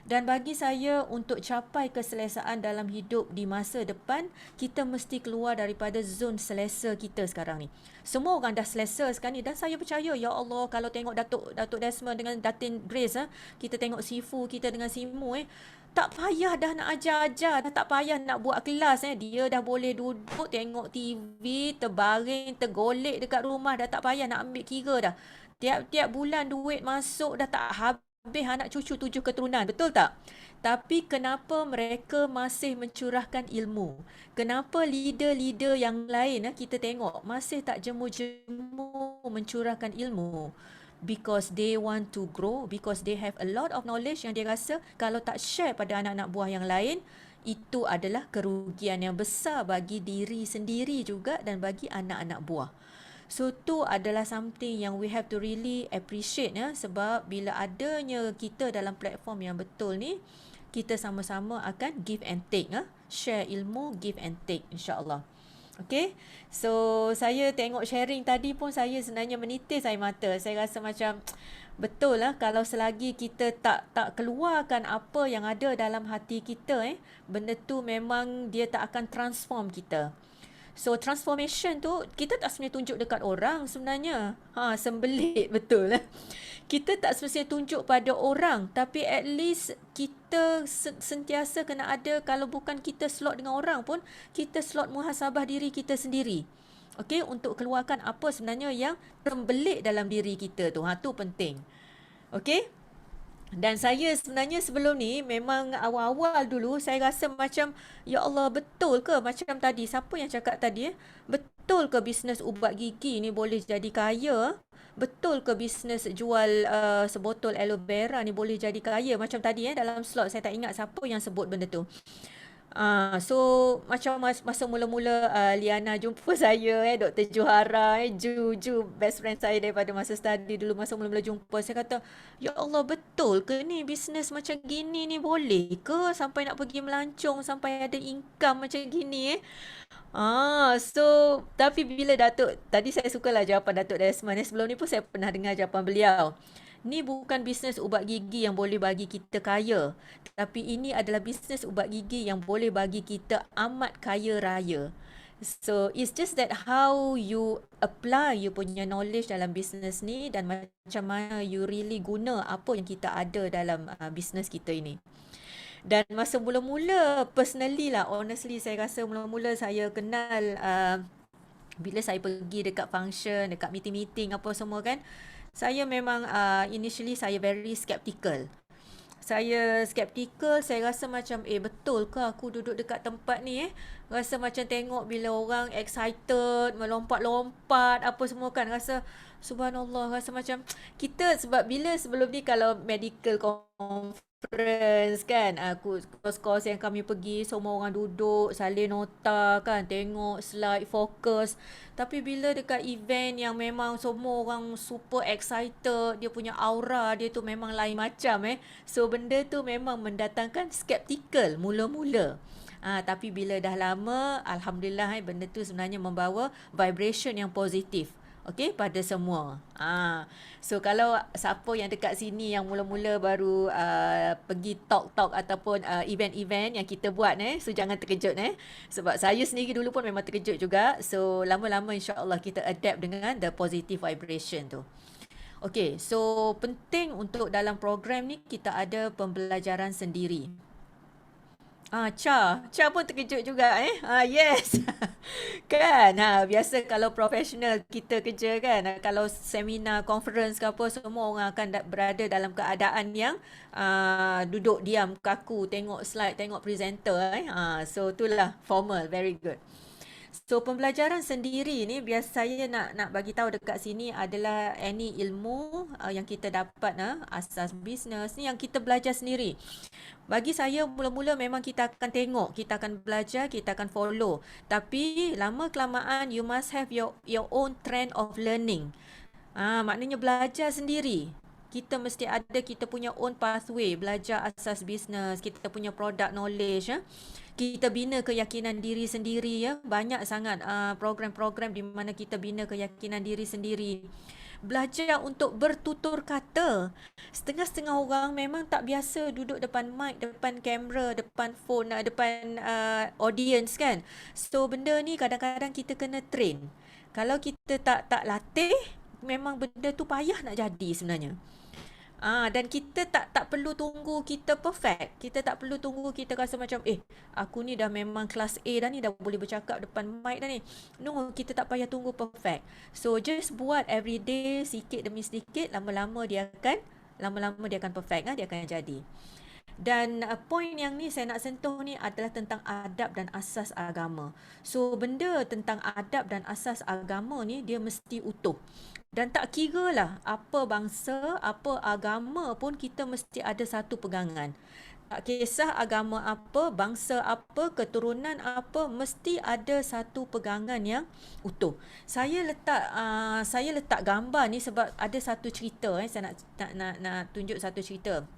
Dan bagi saya untuk capai keselesaan dalam hidup di masa depan, kita mesti keluar daripada zon selesa kita sekarang ni. Semua orang dah selesa sekarang ni dan saya percaya ya Allah kalau tengok Datuk Desmond dengan Datin Grace kita tengok Sifu kita dengan Simu tak payah dah nak ajar-ajar, dah tak payah nak buat kelas dia dah boleh duduk tengok TV, terbaring, tergolek dekat rumah, dah tak payah nak ambil kira dah. Tiap-tiap bulan duit masuk dah tak habis anak cucu 7 keturunan, betul tak? Tapi kenapa mereka masih mencurahkan ilmu? Kenapa leader-leader yang lain kita tengok masih tak jemu-jemu mencurahkan ilmu? Because they want to grow, because they have a lot of knowledge yang dia rasa kalau tak share pada anak-anak buah yang lain, itu adalah kerugian yang besar bagi diri sendiri juga dan bagi anak-anak buah. So tu adalah something yang we have to really appreciate sebab bila adanya kita dalam platform yang betul ni, kita sama-sama akan give and take share ilmu, give and take insya-Allah. Okay, so saya tengok sharing tadi pun saya sebenarnya menitis air mata. Saya rasa macam betul lah kalau selagi kita tak keluarkan apa yang ada dalam hati kita benda tu memang dia tak akan transform kita. So transformation tu kita tak sebenarnya tunjuk dekat orang sebenarnya. Sembelit betul lah. Kita tak semestinya tunjuk pada orang tapi at least kita sentiasa kena ada, kalau bukan kita slot dengan orang pun kita slot muhasabah diri kita sendiri. Okey, untuk keluarkan apa sebenarnya yang terbelit dalam diri kita tu. Tu penting. Okey? Dan saya sebenarnya sebelum ni memang awal-awal dulu saya rasa macam ya Allah betul ke macam tadi siapa yang cakap tadi betul ke bisnes ubat gigi ni boleh jadi kaya? Betul ke bisnes jual sebotol aloe vera ni boleh jadi kaya? Macam tadi dalam slot saya tak ingat siapa yang sebut benda tu. So macam masa mula-mula Liana jumpa saya Dr. Johara Ju best friend saya daripada masa study dulu, masa mula-mula jumpa saya kata ya Allah betul ke ni bisnes macam gini ni boleh ke sampai nak pergi melancong sampai ada income macam gini so tapi bila Datuk tadi saya sukalah jawapan Datuk Desmond sebelum ni pun saya pernah dengar jawapan beliau. Ni bukan bisnes ubat gigi yang boleh bagi kita kaya. Tapi ini adalah bisnes ubat gigi yang boleh bagi kita amat kaya raya. So, it's just that how you apply you punya knowledge dalam bisnes ni dan macam mana you really guna apa yang kita ada dalam bisnes kita ini. Dan masa mula-mula, personally lah, honestly saya rasa mula-mula saya kenal bila saya pergi dekat function, dekat meeting-meeting apa semua kan, saya memang initially saya very skeptical. Saya rasa macam betul ke aku duduk dekat tempat ni rasa macam tengok bila orang excited, melompat-lompat apa semua kan, rasa subhanallah, rasa macam kita sebab bila sebelum ni kalau medical conference kan, kos-kos yang kami pergi semua orang duduk salin nota kan, tengok slide, fokus. Tapi bila dekat event yang memang semua orang super excited, dia punya aura dia tu memang lain macam so benda tu memang mendatangkan skeptical mula-mula. Tapi bila dah lama alhamdulillah benda tu sebenarnya membawa vibration yang positif. Okey, pada semua. So kalau siapa yang dekat sini yang mula-mula baru pergi talk-talk ataupun event-event yang kita buat so jangan terkejut sebab saya sendiri dulu pun memang terkejut juga. So lama-lama insya-Allah kita adapt dengan the positive vibration tu. Okey, so penting untuk dalam program ni kita ada pembelajaran sendiri. Cha pun terkejut juga yes. Kan biasa kalau profesional kita kerja kan, kalau seminar, conference ke apa, semua orang akan berada dalam keadaan yang duduk diam kaku, tengok slide, tengok presenter so itulah formal, very good. So pembelajaran sendiri ni biasa saya nak bagi tahu dekat sini adalah any ilmu yang kita dapat asas bisnes ni yang kita belajar sendiri. Bagi saya mula-mula memang kita akan tengok, kita akan belajar, kita akan follow. Tapi lama kelamaan you must have your own trend of learning. Maknanya belajar sendiri. Kita mesti ada kita punya own pathway, belajar asas bisnes, kita punya product knowledge kita bina keyakinan diri sendiri banyak sangat program-program di mana kita bina keyakinan diri sendiri. belajar untuk bertutur kata. Setengah-setengah orang memang tak biasa duduk depan mic, depan kamera, depan phone, depan audience kan. So benda ni kadang-kadang kita kena train. Kalau kita tak latih, memang benda tu payah nak jadi sebenarnya. Dan kita tak perlu tunggu kita perfect. Kita tak perlu tunggu kita rasa macam aku ni dah memang kelas A dah ni, dah boleh bercakap depan mic dah ni. No, kita tak payah tunggu perfect. So just buat every day sikit demi sedikit, lama-lama dia akan perfect kan, dia akan jadi. Dan poin yang ni saya nak sentuh ni adalah tentang adab dan asas agama. So benda tentang adab dan asas agama ni dia mesti utuh. Dan tak kira lah apa bangsa, apa agama pun kita mesti ada satu pegangan. Tak kisah agama apa, bangsa apa, keturunan apa, mesti ada satu pegangan yang utuh. Saya letak gambar ni sebab ada satu cerita saya nak tunjuk satu cerita.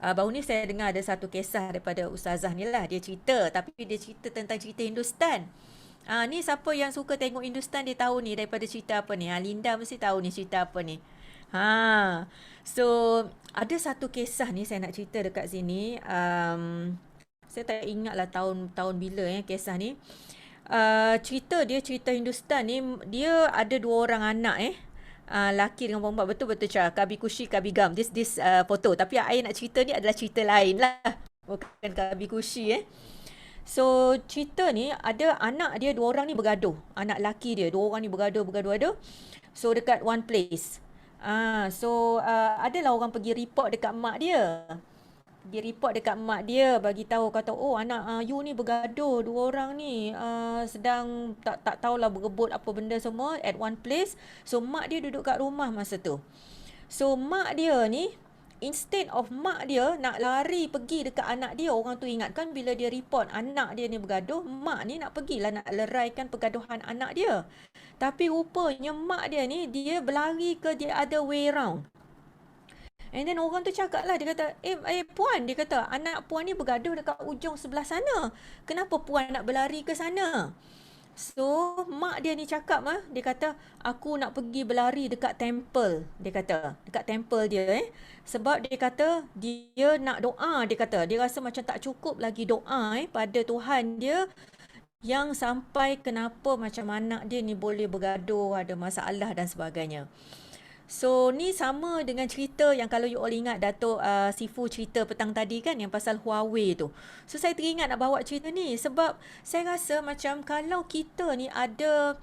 Baru ni saya dengar ada satu kisah daripada ustazah ni lah. Dia cerita, tapi dia cerita tentang cerita Hindustan. Ni siapa yang suka tengok Hindustan dia tahu ni daripada cerita apa ni. Linda mesti tahu ni cerita apa ni. So ada satu kisah ni saya nak cerita dekat sini. Saya tak ingat lah tahun bila kisah ni. Cerita Hindustan ni, dia ada 2 orang anak laki dengan perempuan. Betul-betul Kabi Kushi, Kabi Gam. This foto. Tapi yang saya nak cerita ni adalah cerita lain lah. Bukan Kabi Kushi So cerita ni ada anak dia 2 orang ni bergaduh. Anak laki dia 2 orang ni bergaduh. So dekat one place. Adalah orang pergi report dekat mak dia. Bagi tahu kata anak you ni bergaduh, 2 orang ni sedang tak tahulah berebut apa benda semua at one place. So mak dia duduk kat rumah masa tu. So mak dia ni, instead of mak dia nak lari pergi dekat anak dia, orang tu ingatkan bila dia report anak dia ni bergaduh, mak ni nak pergilah nak leraikan pergaduhan anak dia. Tapi rupanya mak dia ni, dia berlari ke the other way round. And then orang tu cakap lah, dia kata, puan, dia kata, anak puan ni bergaduh dekat ujung sebelah sana. Kenapa puan nak berlari ke sana? So, mak dia ni cakap dia kata, aku nak pergi berlari dekat temple. Dia kata, dekat temple dia sebab dia kata, dia nak doa. Dia kata, dia rasa macam tak cukup lagi doa pada Tuhan dia, yang sampai kenapa macam anak dia ni boleh bergaduh, ada masalah dan sebagainya. So ni sama dengan cerita yang kalau you all ingat Datuk Sifu cerita petang tadi kan, yang pasal Huawei tu. So saya teringat nak bawa cerita ni sebab saya rasa macam kalau kita ni ada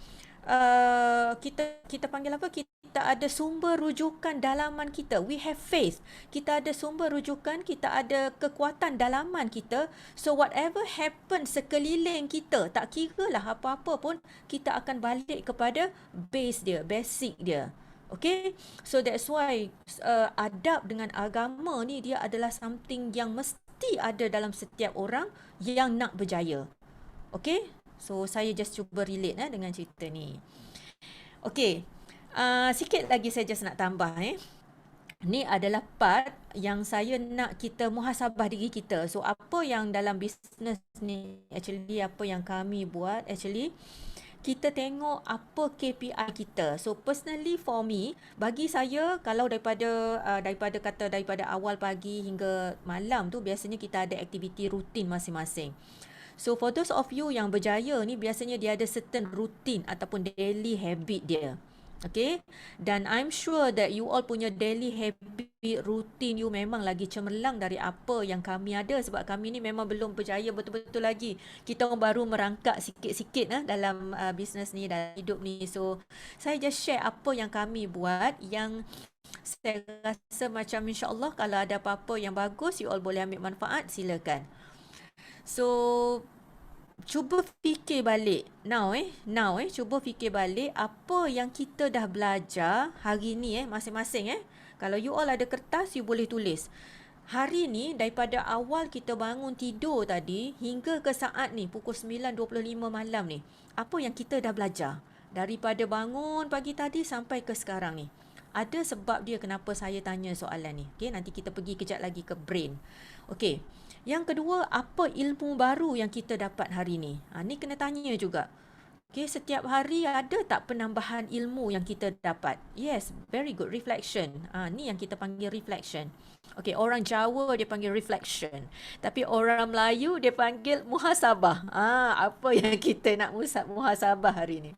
kita panggil apa, kita ada sumber rujukan dalaman kita, we have faith, kita ada sumber rujukan, kita ada kekuatan dalaman kita. So whatever happen sekeliling kita, tak kira lah apa-apa pun, kita akan balik kepada basic dia. Okay, so that's why adab dengan agama ni dia adalah something yang mesti ada dalam setiap orang yang nak berjaya. Okay, so saya just cuba relate dengan cerita ni. Okay, sikit lagi saya just nak tambah Ni adalah part yang saya nak kita muhasabah diri kita. So apa yang dalam bisnes ni, actually apa yang kami buat, actually kita tengok apa KPI kita. So personally for me, bagi saya, kalau daripada awal pagi hingga malam tu, biasanya kita ada aktiviti rutin masing-masing. So for those of you yang berjaya ni, biasanya dia ada certain routine ataupun daily habit dia. Okay, dan I'm sure that you all punya daily habit, routine you memang lagi cemerlang dari apa yang kami ada, sebab kami ni memang belum berjaya betul-betul lagi. Kita orang baru merangkak sikit-sikit dalam bisnes ni, dalam hidup ni. So saya just share apa yang kami buat, yang saya rasa macam insyaAllah kalau ada apa-apa yang bagus, you all boleh ambil manfaat, silakan. So cuba fikir balik cuba fikir balik apa yang kita dah belajar hari ni masing-masing Kalau you all ada kertas, you boleh tulis. Hari ni daripada awal kita bangun tidur tadi hingga ke saat ni pukul 9.25 malam ni, apa yang kita dah belajar daripada bangun pagi tadi sampai ke sekarang ni. Ada sebab dia kenapa saya tanya soalan ni. Okay, nanti kita pergi kejap lagi ke brain. Okay, yang kedua, apa ilmu baru yang kita dapat hari ni? Ni kena tanya juga. Okay, setiap hari ada tak penambahan ilmu yang kita dapat? Yes, very good, reflection. Ni yang kita panggil reflection. Okay, orang Jawa dia panggil reflection. Tapi orang Melayu dia panggil muhasabah. Apa yang kita nak muhasabah hari ni?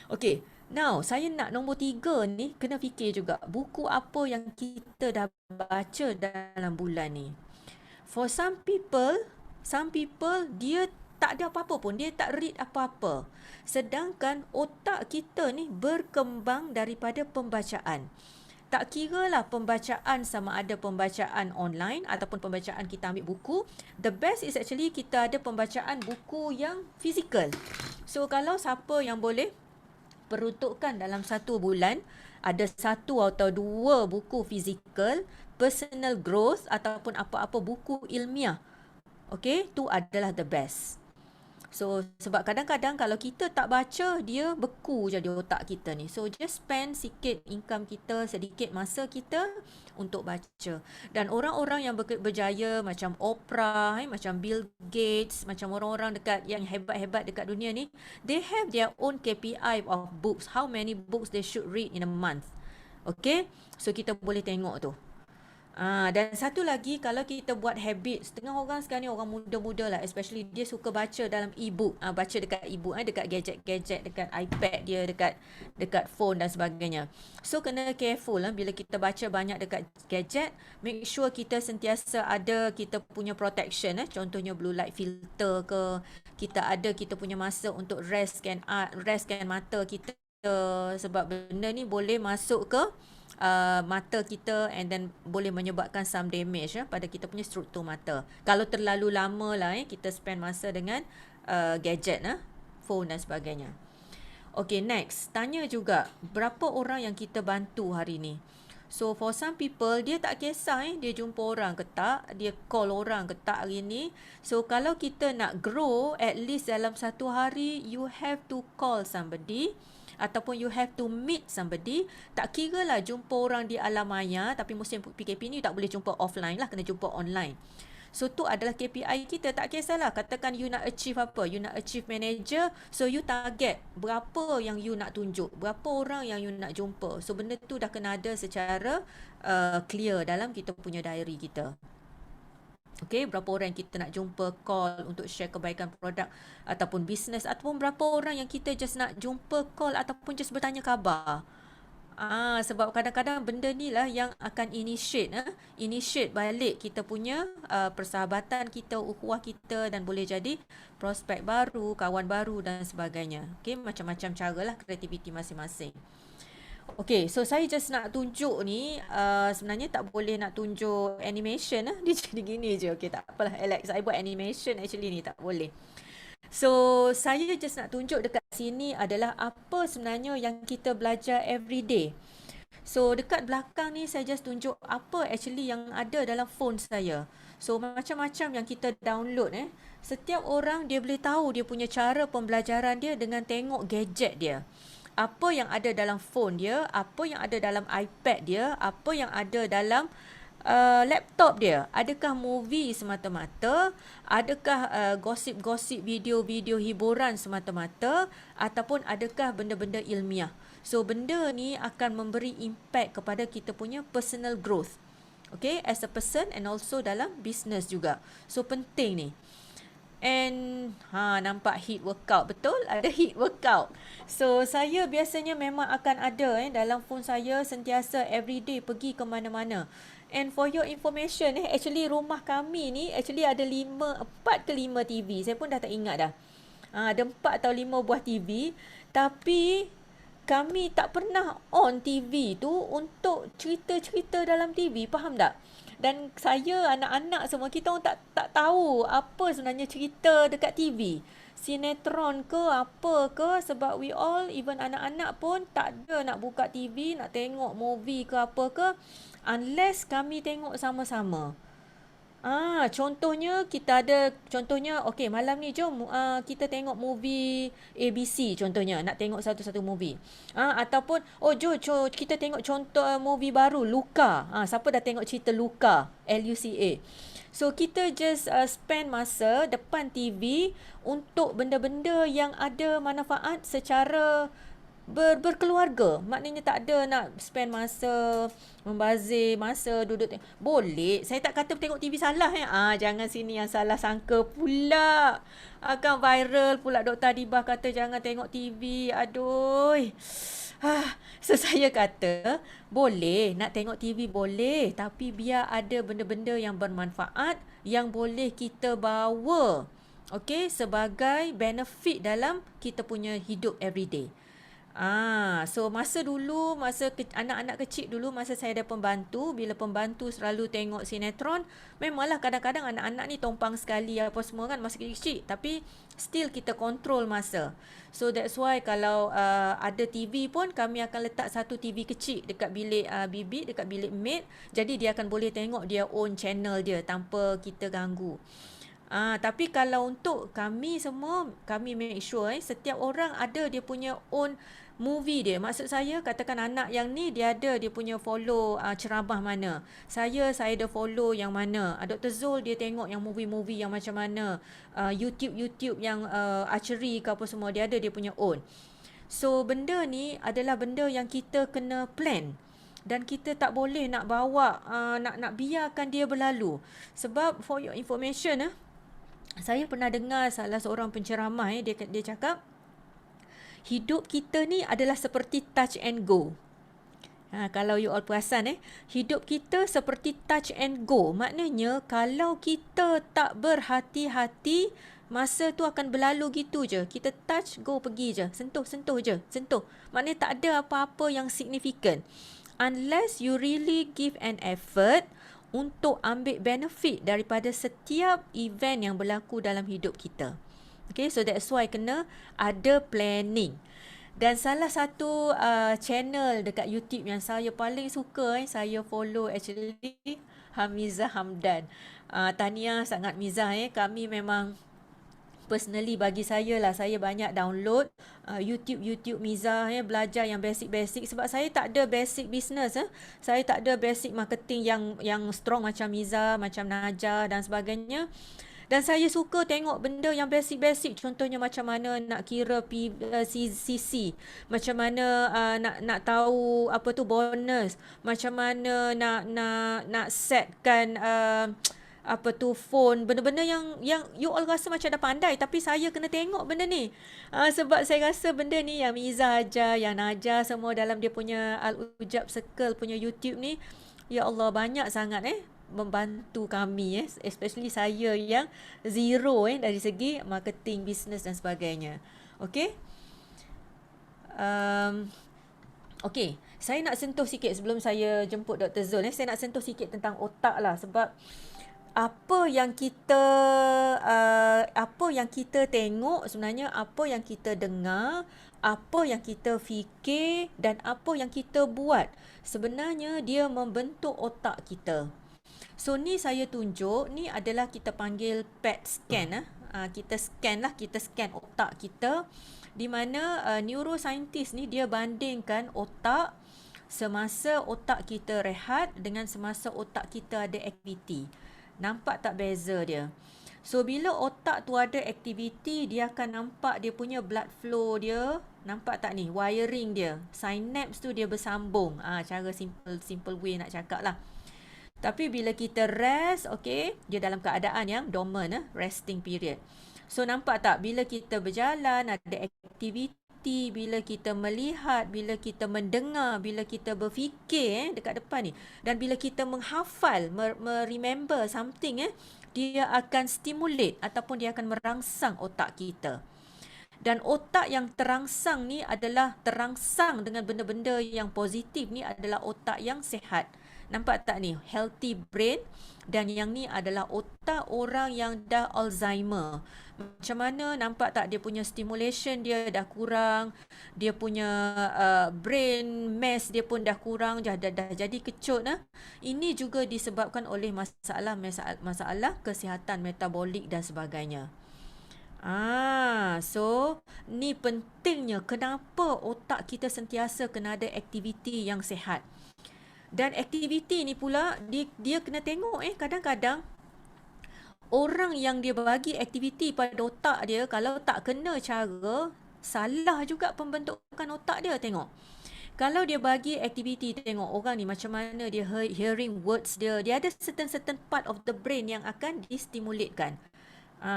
Okay, now saya nak nombor 3 ni kena fikir juga. Buku apa yang kita dah baca dalam bulan ni? For some people dia tak ada apa-apa pun. Dia tak read apa-apa. Sedangkan otak kita ni berkembang daripada pembacaan. Tak kira lah pembacaan sama ada pembacaan online ataupun pembacaan kita ambil buku. The best is actually kita ada pembacaan buku yang fizikal. So kalau siapa yang boleh peruntukkan dalam 1 bulan ada 1 atau 2 buku fizikal, personal growth ataupun apa-apa buku ilmiah. Okay, tu adalah the best. So, sebab kadang-kadang kalau kita tak baca, dia beku je di otak kita ni. So, just spend sikit income kita, sedikit masa kita untuk baca. Dan orang-orang yang berjaya macam Oprah, macam Bill Gates, macam orang-orang dekat yang hebat-hebat dekat dunia ni, they have their own KPI of books. How many books they should read in a month. Okay? So, kita boleh tengok tu. Dan satu lagi, kalau kita buat habit, setengah orang sekarang ni orang muda-muda lah, especially dia suka baca dalam e-book, baca dekat e-book, dekat gadget-gadget, dekat iPad dia, dekat phone dan sebagainya. So kena careful bila kita baca banyak dekat gadget, make sure kita sentiasa ada kita punya protection, contohnya blue light filter ke, kita punya masa untuk restkan mata kita, sebab benda ni boleh masuk ke mata kita and then boleh menyebabkan some damage pada kita punya struktur mata. Kalau terlalu lama lah kita spend masa dengan gadget, phone dan sebagainya. Okay, next. Tanya juga, berapa orang yang kita bantu hari ni? So, for some people, dia tak kisah dia jumpa orang ke tak, dia call orang ke tak hari ni. So, kalau kita nak grow, at least dalam 1 hari, you have to call somebody ataupun you have to meet somebody. Tak kira lah jumpa orang di alam maya, tapi musim PKP ni tak boleh jumpa offline lah, kena jumpa online. So tu adalah KPI kita, tak kisahlah. Katakan you nak achieve apa, you nak achieve manager, so you target berapa yang you nak tunjuk, berapa orang yang you nak jumpa. So benda tu dah kena ada secara clear dalam kita punya diary kita. Okay, berapa orang yang kita nak jumpa, call untuk share kebaikan produk ataupun bisnes, ataupun berapa orang yang kita just nak jumpa, call ataupun just bertanya khabar. Sebab kadang-kadang benda ni lah yang akan initiate balik kita punya persahabatan kita, ukhuwah kita, dan boleh jadi prospek baru, kawan baru dan sebagainya. Okay, macam-macam cara lah kreativiti masing-masing. Okay, so saya just nak tunjuk ni, sebenarnya tak boleh nak tunjuk animation dia jadi gini je. Okay, tak apalah Alex, saya buat animation actually ni tak boleh. So, saya just nak tunjuk dekat sini adalah apa sebenarnya yang kita belajar everyday. So, dekat belakang ni saya just tunjuk apa actually yang ada dalam phone saya. So, macam-macam yang kita download Setiap orang dia boleh tahu dia punya cara pembelajaran dia dengan tengok gadget dia. Apa yang ada dalam phone dia, apa yang ada dalam iPad dia, apa yang ada dalam laptop dia. Adakah movie semata-mata, adakah gosip-gosip video-video hiburan semata-mata, ataupun adakah benda-benda ilmiah. So benda ni akan memberi impact kepada kita punya personal growth, okay, as a person and also dalam business juga. So penting ni. And nampak HIIT workout, betul? Ada HIIT workout. So saya biasanya memang akan ada dalam phone saya, sentiasa everyday pergi ke mana-mana. And for your information actually rumah kami ni actually ada 4 ke 5 TV. Saya pun dah tak ingat dah. Ada 4 atau 5 buah TV, tapi kami tak pernah on TV tu untuk cerita-cerita dalam TV, faham tak? Dan saya, anak-anak semua, kita orang tak tahu apa sebenarnya cerita dekat TV. Sinetron ke apa ke, sebab we all, even anak-anak pun tak ada nak buka TV, nak tengok movie ke apa ke, unless kami tengok sama-sama. Contohnya kita ada, contohnya okey malam ni jom kita tengok movie ABC contohnya, nak tengok satu-satu movie. Ataupun jom kita tengok contoh movie baru Luka. Siapa dah tengok cerita Luka? Luca. So kita just spend masa depan TV untuk benda-benda yang ada manfaat secara berkeluarga. Maknanya tak ada nak spend masa membazir masa duduk boleh. Saya tak kata tengok TV salah jangan sini yang salah sangka pula. Akan viral pula Dr. Adibah kata jangan tengok TV. Aduh. So saya kata boleh nak tengok TV boleh, tapi biar ada benda-benda yang bermanfaat yang boleh kita bawa sebagai benefit dalam kita punya hidup everyday. So masa dulu, anak-anak kecil dulu, masa saya ada pembantu, bila pembantu selalu tengok sinetron, memanglah kadang-kadang anak-anak ni tompang sekali apa semua kan masa kecil-kecil, tapi still kita control masa. So that's why kalau ada TV pun kami akan letak satu TV kecil dekat bilik bibik, dekat bilik maid, jadi dia akan boleh tengok dia own channel dia tanpa kita ganggu. Tapi kalau untuk kami semua, kami make sure setiap orang ada dia punya own movie dia. Maksud saya, katakan anak yang ni dia punya follow ceramah mana. Saya ada follow yang mana. Dr. Zul dia tengok yang movie-movie yang macam mana. YouTube yang archery ke apa semua, dia punya own. So benda ni adalah benda yang kita kena plan. Dan kita tak boleh nak bawa, nak biarkan dia berlalu. Sebab for your information, saya pernah dengar salah seorang penceramah dia cakap hidup kita ni adalah seperti touch and go. Kalau you all perasan hidup kita seperti touch and go. Maknanya kalau kita tak berhati-hati, masa tu akan berlalu gitu je. Kita touch, go, pergi je. Sentuh je. Maknanya tak ada apa-apa yang signifikan. Unless you really give an effort untuk ambil benefit daripada setiap event yang berlaku dalam hidup kita. Okay, so that's why kena ada planning. Dan salah satu channel dekat YouTube yang saya paling suka, saya follow actually, Hamizah Hamdan. Tahniah sangat Mizah. Kami memang personally bagi saya lah, saya banyak download YouTube Mizah belajar yang basic sebab saya tak ada basic business saya tak ada basic marketing yang strong macam Mizah, macam Najah dan sebagainya. Dan saya suka tengok benda yang basic, contohnya macam mana nak kira CC, macam mana nak tahu apa tu bonus, macam mana nak setkan apa tu phone, benda-benda yang you all rasa macam dah pandai, tapi saya kena tengok benda ni. Sebab saya rasa benda ni yang Miza ajar, yang Najah semua dalam dia punya Al-Ujab Circle punya YouTube ni, ya Allah banyak sangat membantu kami especially saya yang zero dari segi marketing, business dan sebagainya. Okay. Okay, saya nak sentuh sikit sebelum saya jemput Dr. Zul. Saya nak sentuh sikit tentang otak lah, sebab apa yang kita tengok sebenarnya, apa yang kita dengar, apa yang kita fikir dan apa yang kita buat, sebenarnya dia membentuk otak kita. So ni saya tunjuk, ni adalah kita panggil PET scan. Kita scan otak kita, di mana neuroscientist ni dia bandingkan otak semasa otak kita rehat dengan semasa otak kita ada aktiviti. Nampak tak beza dia? So bila otak tu ada aktiviti, dia akan nampak dia punya blood flow dia. Nampak tak ni? Wiring dia. Synapse tu dia bersambung. Cara simple way nak cakap lah. Tapi bila kita rest, okay, dia dalam keadaan yang dormant, resting period. So nampak tak? Bila kita berjalan, ada aktiviti, bila kita melihat, bila kita mendengar, bila kita berfikir dekat depan ni, dan bila kita menghafal, remember something, dia akan stimulate ataupun dia akan merangsang otak kita. Dan otak yang terangsang ni adalah terangsang dengan benda-benda yang positif ni adalah otak yang sihat. Nampak tak ni? Healthy brain. Dan yang ni adalah otak orang yang dah Alzheimer. Macam mana, nampak tak dia punya stimulation dia dah kurang, dia punya brain mass dia pun dah kurang, dah jadi kecut. Ini juga disebabkan oleh masalah kesihatan metabolik dan sebagainya. So ni pentingnya kenapa otak kita sentiasa kena ada aktiviti yang sihat. Dan aktiviti ni pula dia kena tengok kadang-kadang orang yang dia bagi aktiviti pada otak dia, kalau tak kena cara, salah juga pembentukan otak dia. Tengok, kalau dia bagi aktiviti, tengok orang ni macam mana dia hearing words dia ada certain part of the brain yang akan distimulatekan.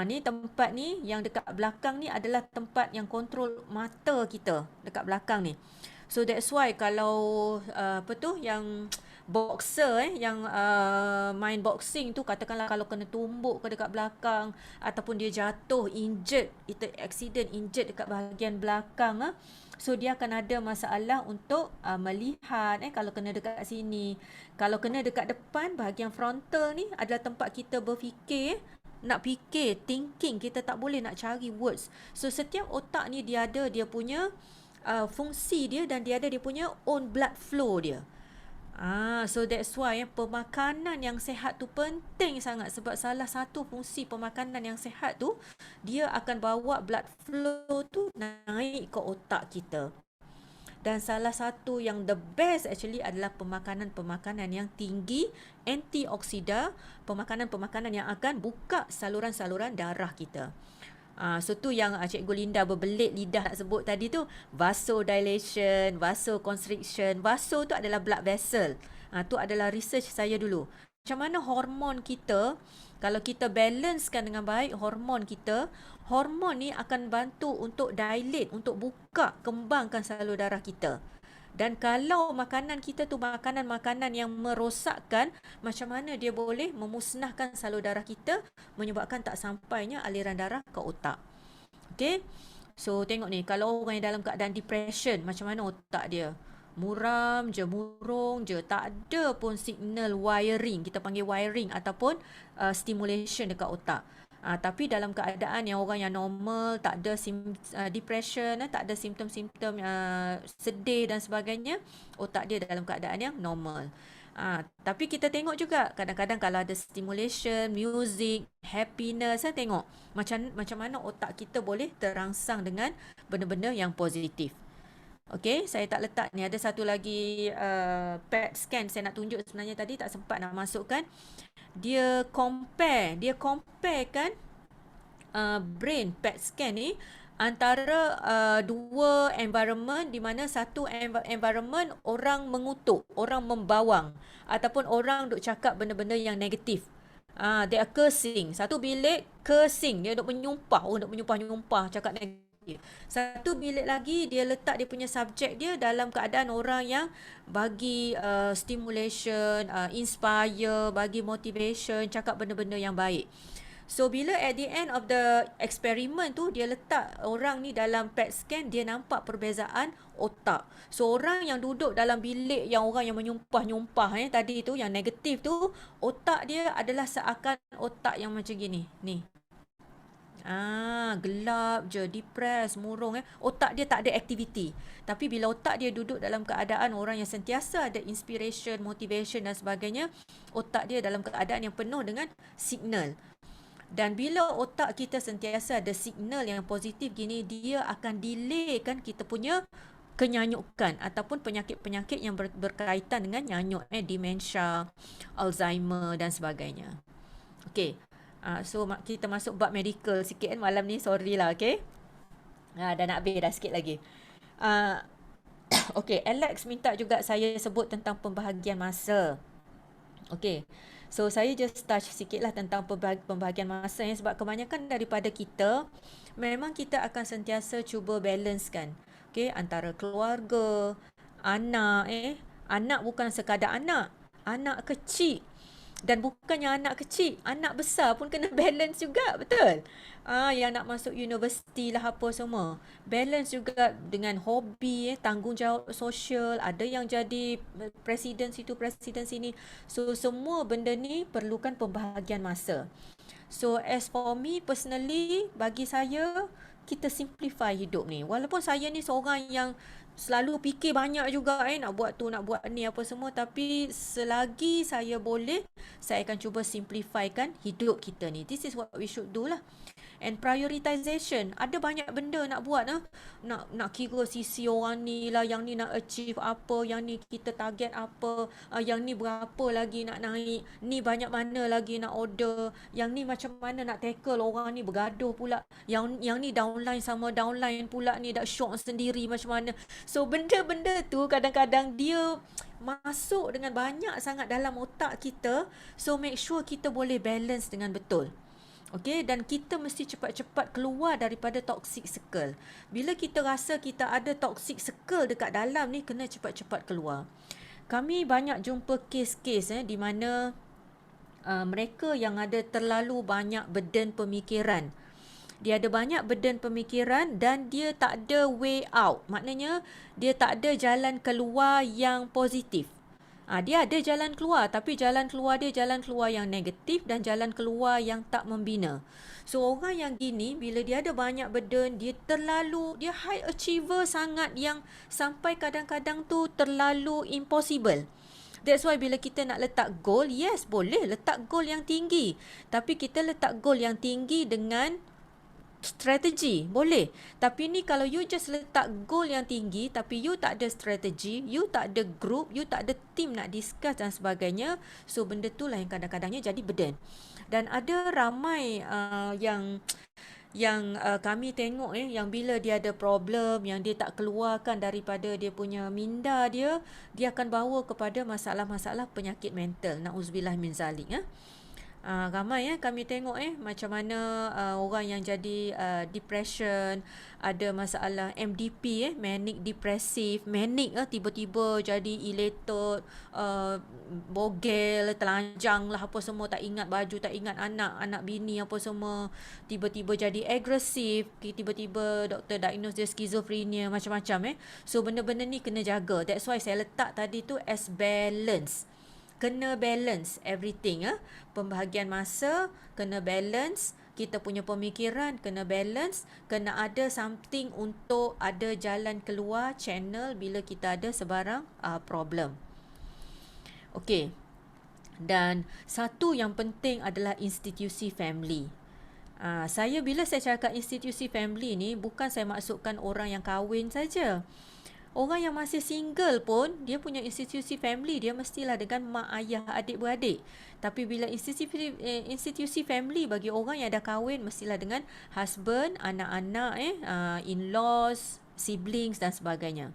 Ni tempat ni yang dekat belakang ni adalah tempat yang kontrol mata kita dekat belakang ni. So that's why kalau yang boxer yang main boxing tu, katakanlah kalau kena tumbuk ke dekat belakang ataupun dia jatuh injured, itu accident injured dekat bahagian belakang, so dia akan ada masalah untuk melihat kalau kena dekat sini. Kalau kena dekat depan, bahagian frontal ni adalah tempat kita berfikir, nak fikir, thinking. Kita tak boleh nak cari words. So setiap otak ni dia ada dia punya fungsi dia, dan dia ada dia punya own blood flow dia. So that's why pemakanan yang sihat tu penting sangat, sebab salah satu fungsi pemakanan yang sihat tu, dia akan bawa blood flow tu naik ke otak kita. Dan salah satu yang the best actually adalah pemakanan yang tinggi antioksida, pemakanan yang akan buka saluran-saluran darah kita. So tu yang Cikgu Linda berbelit lidah nak sebut tadi tu, vasodilation, vasoconstriction. Vaso tu adalah blood vessel. Tu adalah research saya dulu. Macam mana hormon kita, kalau kita balancekan dengan baik hormon kita, hormon ni akan bantu untuk dilate, untuk buka, kembangkan salur darah kita. Dan kalau makanan kita tu makanan-makanan yang merosakkan, macam mana dia boleh memusnahkan salur darah kita, menyebabkan tak sampainya aliran darah ke otak. Okay, so tengok ni, kalau orang yang dalam keadaan depression, macam mana otak dia? Muram je, murung je, tak ada pun signal wiring, kita panggil wiring ataupun stimulation dekat otak. Tapi dalam keadaan yang orang yang normal, tak ada depression, tak ada simptom-simptom sedih dan sebagainya, otak dia dalam keadaan yang normal. Tapi kita tengok juga kadang-kadang kalau ada stimulation, music, happiness, tengok macam mana otak kita boleh terangsang dengan benda-benda yang positif. Okay, saya tak letak ni. Ada satu lagi PET scan saya nak tunjuk sebenarnya, tadi tak sempat nak masukkan. Dia comparekan brain PET scan ni antara dua environment, di mana satu environment orang mengutuk, orang membawang, ataupun orang duk cakap benda-benda yang negatif. They are cursing. Satu bilik cursing, dia duk menyumpah, duk menyumpah-nyumpah, cakap negatif. Satu bilik lagi dia letak dia punya subjek dia dalam keadaan orang yang bagi stimulation, inspire, bagi motivation, cakap benda-benda yang baik. So bila at the end of the experiment tu, dia letak orang ni dalam PET scan, dia nampak perbezaan otak. So orang yang duduk dalam bilik yang orang yang menyumpah-nyumpah tadi tu, yang negatif tu, otak dia adalah seakan otak yang macam gini ni. Gelap je, depressed, murung. Otak dia tak ada aktiviti. Tapi bila otak dia duduk dalam keadaan orang yang sentiasa ada inspiration, motivation dan sebagainya, otak dia dalam keadaan yang penuh dengan signal. Dan bila otak kita sentiasa ada signal yang positif gini, dia akan delaykan kita punya kenyanyukan ataupun penyakit-penyakit yang berkaitan dengan nyanyuk, demensia, Alzheimer dan sebagainya. Okay. So kita masuk bab medical sikit malam ni, sorry lah, okay. Dah nak habis dah sikit lagi. Okay, Alex minta juga saya sebut tentang pembahagian masa. Okay, so saya just touch sikit lah tentang pembahagian masa sebab kebanyakan daripada kita, memang kita akan sentiasa cuba balance kan, okay, antara keluarga, anak, anak bukan sekadar anak kecil. Dan bukannya anak kecil, anak besar pun kena balance juga, betul? Yang nak masuk universiti lah apa semua. Balance juga dengan hobi, tanggungjawab sosial, ada yang jadi presiden situ, presiden sini. So semua benda ni perlukan pembahagian masa. So as for me personally, bagi saya, kita simplify hidup ni. Walaupun saya ni seorang yang selalu fikir banyak juga nak buat tu, nak buat ni apa semua, tapi selagi saya boleh, saya akan cuba simplifykan hidup kita ni. This is what we should do lah. And prioritization, ada banyak benda nak buat nak kira sisi orang ni lah, yang ni nak achieve apa, yang ni kita target apa, yang ni berapa lagi nak naik, ni banyak mana lagi nak order, yang ni macam mana nak tackle orang ni bergaduh pula, yang ni downline sama downline pula ni dah shock sendiri macam mana. So benda-benda tu kadang-kadang dia masuk dengan banyak sangat dalam otak kita. So make sure kita boleh balance dengan betul. Okay, dan kita mesti cepat-cepat keluar daripada toxic circle. Bila kita rasa kita ada toxic circle dekat dalam ni, kena cepat-cepat keluar. Kami banyak jumpa kes-kes di mana mereka yang ada terlalu banyak beban pemikiran. Dia ada banyak beban pemikiran dan dia tak ada way out. Maknanya dia tak ada jalan keluar yang positif. Dia ada jalan keluar, tapi jalan keluar dia jalan keluar yang negatif dan jalan keluar yang tak membina. So orang yang gini, bila dia ada banyak burden, dia high achiever sangat, yang sampai kadang-kadang tu terlalu impossible. That's why bila kita nak letak goal, yes boleh letak goal yang tinggi, tapi kita letak goal yang tinggi dengan strategi, boleh. Tapi ni kalau you just letak goal yang tinggi tapi you tak ada strategi, you tak ada group, you tak ada team nak discuss dan sebagainya, so benda tu lah yang kadang-kadangnya jadi burden. Dan ada ramai yang kami tengok yang bila dia ada problem, yang dia tak keluarkan daripada dia punya minda dia akan bawa kepada masalah-masalah penyakit mental. Na'udzubillah min zalik. Ramai kami tengok macam mana orang yang jadi depression, ada masalah MDP, manic depressive, manic tiba-tiba jadi elated, bogel, telanjang lah apa semua, tak ingat baju, tak ingat anak bini apa semua, tiba-tiba jadi agresif, tiba-tiba doktor diagnose dia schizophrenia, macam-macam So benda-benda ni kena jaga. That's why saya letak tadi tu as balance. Kena balance everything. Pembahagian masa kena balance, kita punya pemikiran kena balance, kena ada something untuk ada jalan keluar, channel bila kita ada sebarang problem. Okay. Dan satu yang penting adalah institusi family. Bila saya cakap institusi family ni, bukan saya maksudkan orang yang kahwin saja. Orang yang masih single pun, dia punya institusi family dia mestilah dengan mak ayah adik-beradik. Tapi bila institusi family bagi orang yang dah kahwin, mestilah dengan husband, anak-anak, in-laws, siblings dan sebagainya.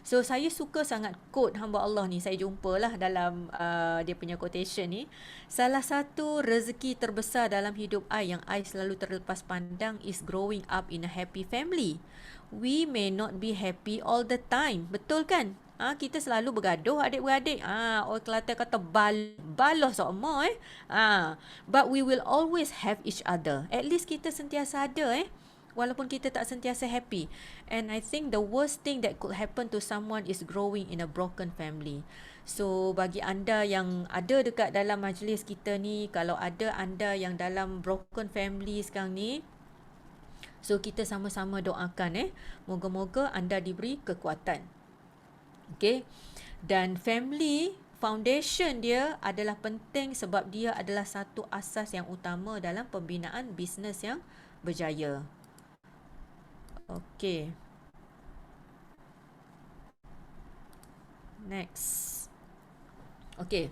So saya suka sangat quote hamba Allah ni, saya jumpalah dalam dia punya quotation ni. Salah satu rezeki terbesar dalam hidup I yang I selalu terlepas pandang is growing up in a happy family. We may not be happy all the time. Betul kan? Kita selalu bergaduh adik-beradik. Orang Kelantan kata balah sama but we will always have each other. At least kita sentiasa ada walaupun kita tak sentiasa happy. And I think the worst thing that could happen to someone is growing in a broken family. So bagi anda yang ada dekat dalam majlis kita ni, kalau ada anda yang dalam broken family sekarang ni, so kita sama-sama doakan moga-moga anda diberi kekuatan. Okay. Dan family foundation dia adalah penting sebab dia adalah satu asas yang utama dalam pembinaan bisnes yang berjaya. Okay. Next. Okay.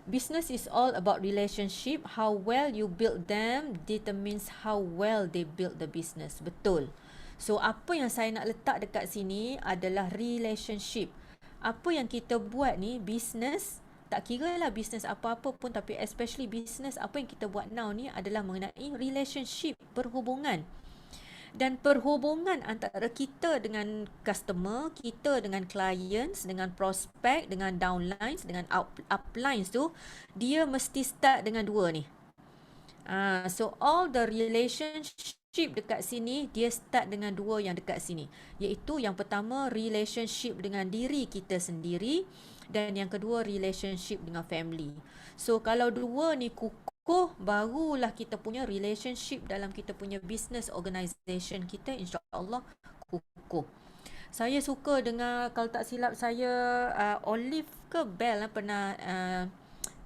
Business is all about relationship. How well you build them determines how well they build the business. Betul. So apa yang saya nak letak dekat sini adalah relationship. Apa yang kita buat ni, business, tak kira lah business apa-apa pun, tapi especially business apa yang kita buat now ni adalah mengenai relationship, berhubungan. Dan perhubungan antara kita dengan customer, kita dengan clients, dengan prospect, dengan downlines, dengan uplines tu, dia mesti start dengan dua ni. So all the relationship dekat sini, dia start dengan dua yang dekat sini. Iaitu yang pertama, relationship dengan diri kita sendiri. Dan yang kedua, relationship dengan family. So kalau dua ni kukuh, barulah kita punya relationship dalam kita punya business organisation kita, insya-Allah kukuh. Saya suka dengar, kalau tak silap saya, Olive ke Bell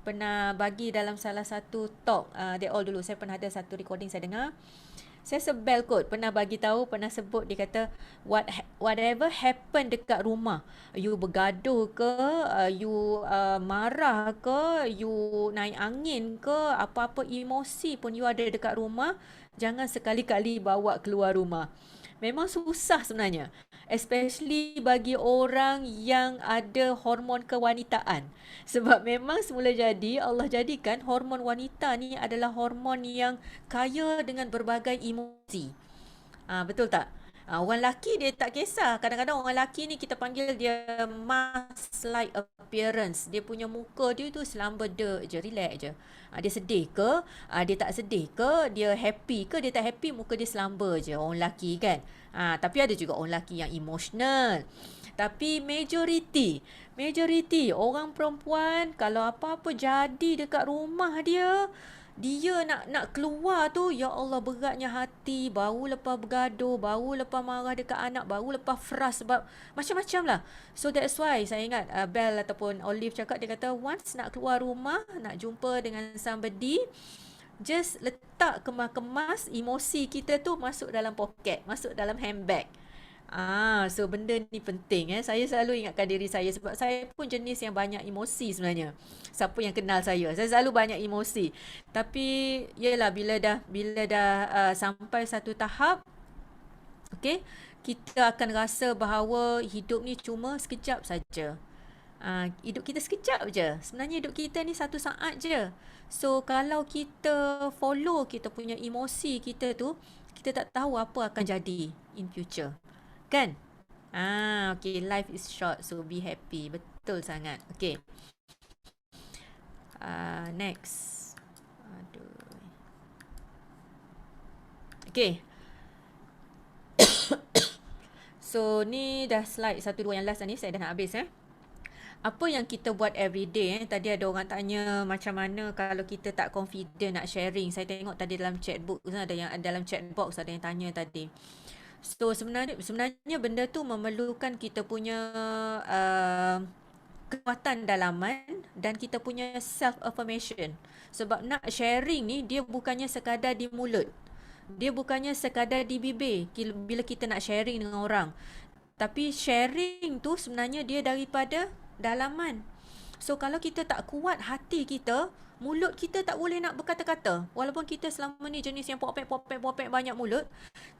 pernah bagi dalam salah satu talk, they all dulu, saya pernah ada satu recording saya dengar. Saya sebel kot, pernah bagi tahu, pernah sebut, dia kata whatever happen dekat rumah, you bergaduh ke, you marah ke, you naik angin ke, apa-apa emosi pun you ada dekat rumah, jangan sekali-kali bawa keluar rumah. Memang susah sebenarnya, especially bagi orang yang ada hormon kewanitaan. Sebab memang semula jadi, Allah jadikan hormon wanita ni adalah hormon yang kaya dengan berbagai emosi. Betul tak? Orang lelaki dia tak kisah. Kadang-kadang orang lelaki ni kita panggil dia mask-like appearance. Dia punya muka dia tu selamba je, relax je. Dia sedih ke, dia tak sedih ke, dia happy ke, dia tak happy, muka dia selamba je. Orang lelaki kan. Tapi ada juga orang lelaki yang emotional. Tapi majority orang perempuan kalau apa-apa jadi dekat rumah dia nak keluar tu, ya Allah, beratnya hati, baru lepas bergaduh, baru lepas marah dekat anak, baru lepas frust, sebab macam-macam lah. So that's why saya ingat Bell ataupun Olive cakap, dia kata once nak keluar rumah, nak jumpa dengan somebody, just letak kemas-kemas emosi kita tu masuk dalam poket, masuk dalam handbag. So benda ni penting. Saya selalu ingatkan diri saya, sebab saya pun jenis yang banyak emosi sebenarnya. Siapa yang kenal saya selalu banyak emosi. Tapi yelah, bila dah sampai satu tahap, okay, kita akan rasa bahawa hidup ni cuma sekejap saja. Hidup kita sekejap je. Sebenarnya hidup kita ni satu saat je. So kalau kita follow kita punya emosi kita tu, kita tak tahu apa akan jadi in future. Kan? Okay, life is short, so be happy. Betul sangat. Okay. Next. Okay. So, ni dah slide 1, 2 yang last ni. Saya dah nak habis. Apa yang kita buat everyday. Tadi ada orang tanya macam mana kalau kita tak confident nak sharing. Saya tengok tadi dalam chat box, dalam chat box ada yang tanya tadi. So sebenarnya benda tu memerlukan kita punya kekuatan dalaman dan kita punya self affirmation. Sebab nak sharing ni, dia bukannya sekadar di mulut, dia bukannya sekadar di bibir bila kita nak sharing dengan orang. Tapi sharing tu sebenarnya dia daripada dalaman. So kalau kita tak kuat hati kita, mulut kita tak boleh nak berkata-kata. Walaupun kita selama ni jenis yang popek banyak mulut,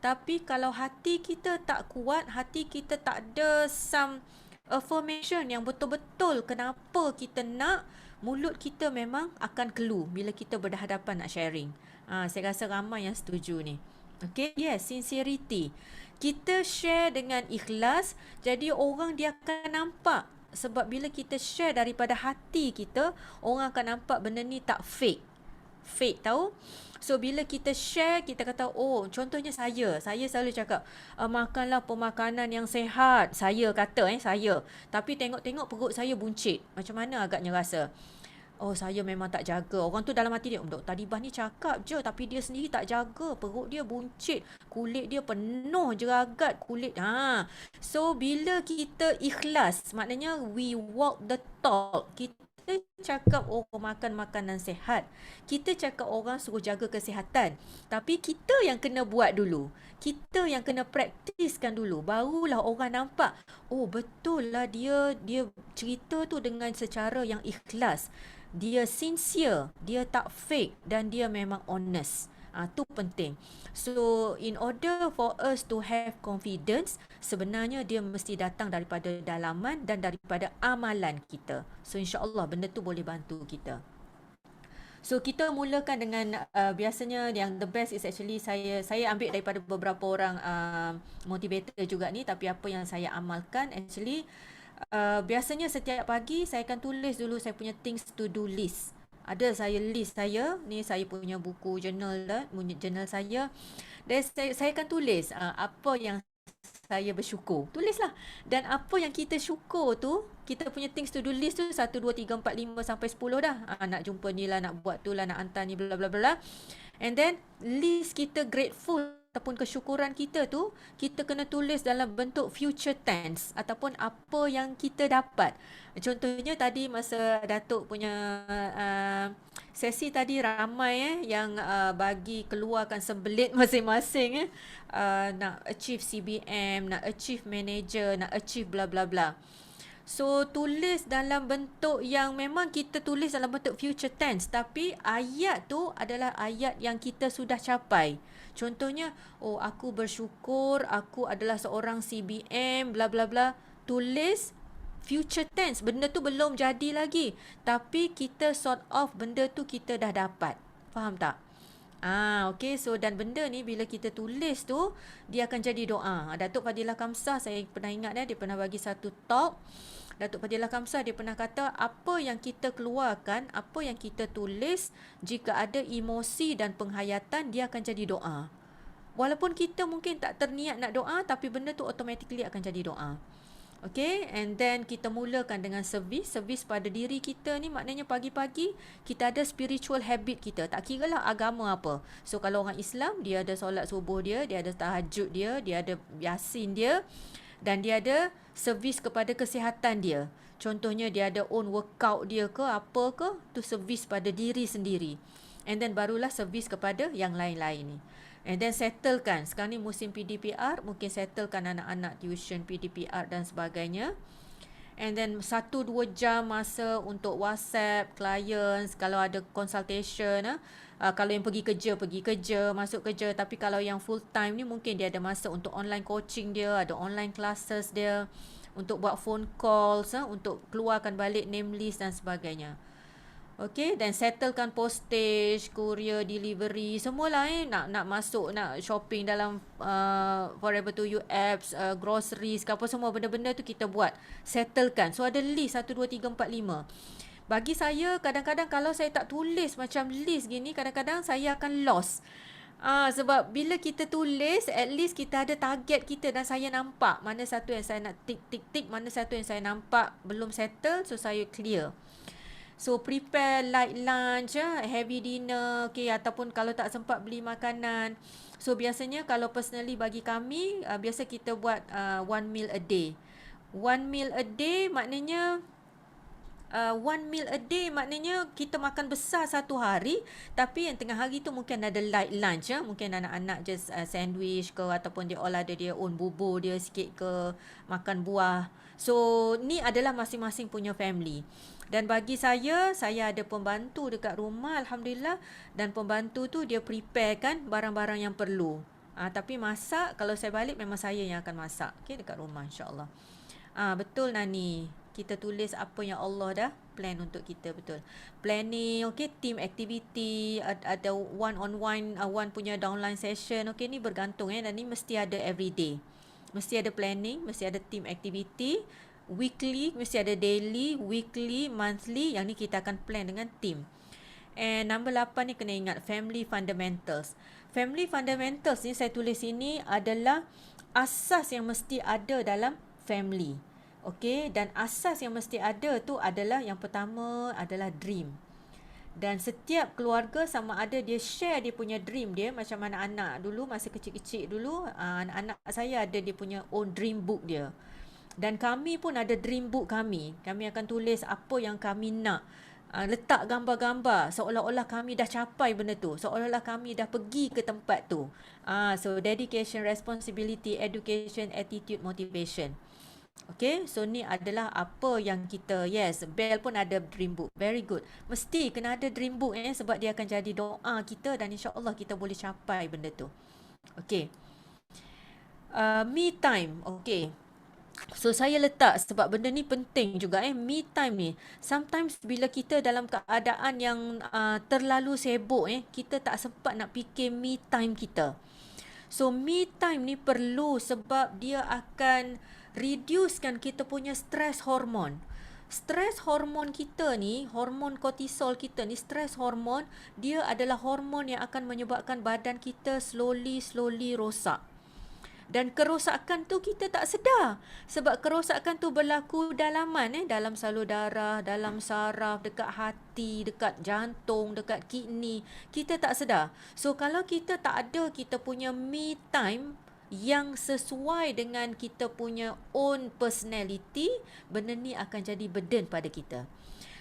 tapi kalau hati kita tak kuat, hati kita tak ada some affirmation yang betul-betul kenapa kita nak, mulut kita memang akan keluh bila kita berhadapan nak sharing. Saya rasa ramai yang setuju ni. Okay, yes, sincerity. Kita share dengan ikhlas, jadi orang dia akan nampak. Sebab bila kita share daripada hati kita, orang akan nampak benda ni tak fake. Fake, tahu? So bila kita share, kita kata, oh, contohnya saya selalu cakap, makanlah pemakanan yang sihat. Saya kata, saya. Tapi tengok-tengok perut saya buncit. Macam mana agaknya rasa? Oh, saya memang tak jaga. Orang tu dalam hati dia, Dr. Tadibah ni cakap je, tapi dia sendiri tak jaga. Perut dia buncit. Kulit dia penuh jeragat kulit. So, bila kita ikhlas, maknanya we walk the talk. Kita cakap makan makanan sihat. Kita cakap orang suruh jaga kesihatan. Tapi kita yang kena buat dulu. Kita yang kena praktiskan dulu. Barulah orang nampak, oh betul lah dia cerita tu dengan secara yang ikhlas. Dia sincere, dia tak fake dan dia memang honest. Tu penting. So, in order for us to have confidence, sebenarnya dia mesti datang daripada dalaman dan daripada amalan kita. So, insya-Allah benda tu boleh bantu kita. So kita mulakan dengan biasanya yang the best is actually saya ambil daripada beberapa orang motivator juga ni, tapi apa yang saya amalkan actually biasanya setiap pagi saya akan tulis dulu saya punya things to do list. Ada saya list saya, ni saya punya buku journal lah, journal saya. Dan saya akan tulis apa yang saya bersyukur. Tulislah. Dan apa yang kita syukur tu, kita punya things to do list tu 1, 2, 3, 4, 5 sampai 10 dah. Nak jumpa ni lah, nak buat tu lah, nak hantar ni, bla bla bla. And then list kita grateful ataupun kesyukuran kita tu, kita kena tulis dalam bentuk future tense ataupun apa yang kita dapat. Contohnya tadi masa Datuk punya sesi tadi ramai yang bagi keluarkan sembelit masing-masing nak achieve CBM, nak achieve manager, nak achieve bla bla bla. So tulis dalam bentuk yang memang kita tulis dalam bentuk future tense, tapi ayat tu adalah ayat yang kita sudah capai. Contohnya, oh aku bersyukur aku adalah seorang CBM bla bla bla. Tulis future tense, benda tu belum jadi lagi, tapi kita sort of benda tu kita dah dapat. Faham tak? Okay, so dan benda ni bila kita tulis tu dia akan jadi doa. Datuk Fadilah Kamsah, saya pernah ingat dia pernah bagi satu talk. Datuk Fadilah Kamsah dia pernah kata apa yang kita keluarkan, apa yang kita tulis, jika ada emosi dan penghayatan dia akan jadi doa. Walaupun kita mungkin tak terniat nak doa, tapi benda tu automatically akan jadi doa. Okay, and then kita mulakan dengan servis pada diri kita ni, maknanya pagi-pagi kita ada spiritual habit kita, tak kira lah agama apa. So kalau orang Islam, dia ada solat subuh dia ada tahajud dia ada yasin dia, dan dia ada servis kepada kesihatan dia. Contohnya dia ada own workout dia ke apa ke, tu servis pada diri sendiri. And then barulah servis kepada yang lain-lain ni. And then settlekan. Sekarang ni musim PDPR, mungkin settlekan anak-anak tuition PDPR dan sebagainya. And then 1-2 jam masa untuk WhatsApp clients, kalau ada consultation. Kalau yang pergi kerja, masuk kerja. Tapi kalau yang full time ni mungkin dia ada masa untuk online coaching dia, ada online classes dia, untuk buat phone calls, untuk keluarkan balik name list dan sebagainya. Okay, dan settlekan postage, courier, delivery, semualah nak masuk, nak shopping dalam Forever to You apps, groceries, apa semua benda-benda tu kita buat. Settlekan. So ada list 1, 2, 3, 4, 5. Bagi saya, kadang-kadang kalau saya tak tulis macam list gini, kadang-kadang saya akan lost. Sebab bila kita tulis, at least kita ada target kita dan saya nampak mana satu yang saya nak tick, mana satu yang saya nampak belum settle, so saya clear. So prepare light lunch, heavy dinner, okay, ataupun kalau tak sempat beli makanan. So biasanya kalau personally bagi kami, biasa kita buat 1 meal a day. 1 meal a day maknanya 1 meal a day maknanya kita makan besar satu hari, tapi yang tengah hari tu mungkin ada light lunch, mungkin anak-anak just sandwich ke, ataupun dia all ada dia own bubur dia sikit ke, makan buah. So ni adalah masing-masing punya family. Dan bagi saya ada pembantu dekat rumah, Alhamdulillah. Dan pembantu tu dia prepare kan barang-barang yang perlu. Tapi masak, kalau saya balik memang saya yang akan masak. Okay, dekat rumah insyaAllah. Betul Nani. Kita tulis apa yang Allah dah plan untuk kita, betul. Planning, okay, team activity, ada one punya downline session. Okay, ni bergantung dan ni mesti ada everyday. Mesti ada planning, mesti ada team activity. Weekly, mesti ada daily, weekly, monthly. Yang ni kita akan plan dengan team. And number 8 ni kena ingat, family fundamentals. Family fundamentals ni saya tulis ini adalah asas yang mesti ada dalam family. Okay, dan asas yang mesti ada tu adalah, yang pertama adalah dream. Dan setiap keluarga sama ada dia share dia punya dream dia. Macam anak-anak dulu, masa kecil-kecil dulu, anak-anak saya ada dia punya own dream book dia. Dan kami pun ada dream book kami. Kami akan tulis apa yang kami nak. Letak gambar-gambar seolah-olah kami dah capai benda tu. Seolah-olah kami dah pergi ke tempat tu. So dedication, responsibility, education, attitude, motivation. Okay, so ni adalah apa yang kita, yes, Bell pun ada dream book. Very good. Mesti kena ada dream book sebab dia akan jadi doa kita dan insya-Allah kita boleh capai benda tu. Okay. Me time. Okay. So saya letak sebab benda ni penting juga me time ni. Sometimes bila kita dalam keadaan yang terlalu sibuk kita tak sempat nak fikir me time kita. So me time ni perlu sebab dia akan reducekan kita punya stress hormon. Stres hormon kita ni, hormon kortisol kita ni, stres hormon, dia adalah hormon yang akan menyebabkan badan kita slowly rosak. Dan kerosakan tu kita tak sedar. Sebab kerosakan tu berlaku dalaman dalam salur darah, dalam saraf, dekat hati, dekat jantung, dekat kidney. Kita tak sedar. So kalau kita tak ada kita punya me time yang sesuai dengan kita punya own personality, benda ni akan jadi burden pada kita.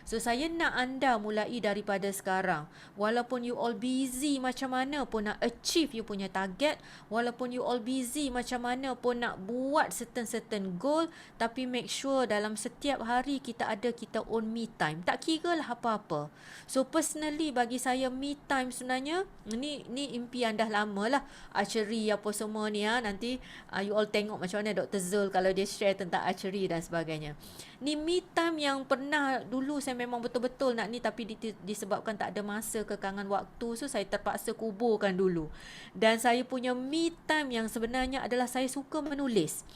So saya nak anda mulai daripada sekarang. Walaupun you all busy macam mana pun nak achieve you punya target, walaupun you all busy macam mana pun nak buat certain goal, tapi make sure dalam setiap hari kita ada kita own me time. Tak kira lah apa-apa. So personally bagi saya me time sebenarnya ni impian dah lama lah. Archery apa semua ni nanti you all tengok macam mana Dr. Zul kalau dia share tentang archery dan sebagainya. Ni me time yang pernah dulu saya memang betul-betul nak ni, tapi disebabkan tak ada masa, kekangan waktu, so saya terpaksa kuburkan dulu. Dan saya punya me time yang sebenarnya adalah saya suka menulis.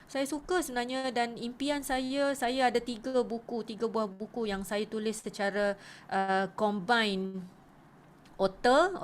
Saya suka sebenarnya, dan impian saya ada 3 buah buku yang saya tulis secara combine author,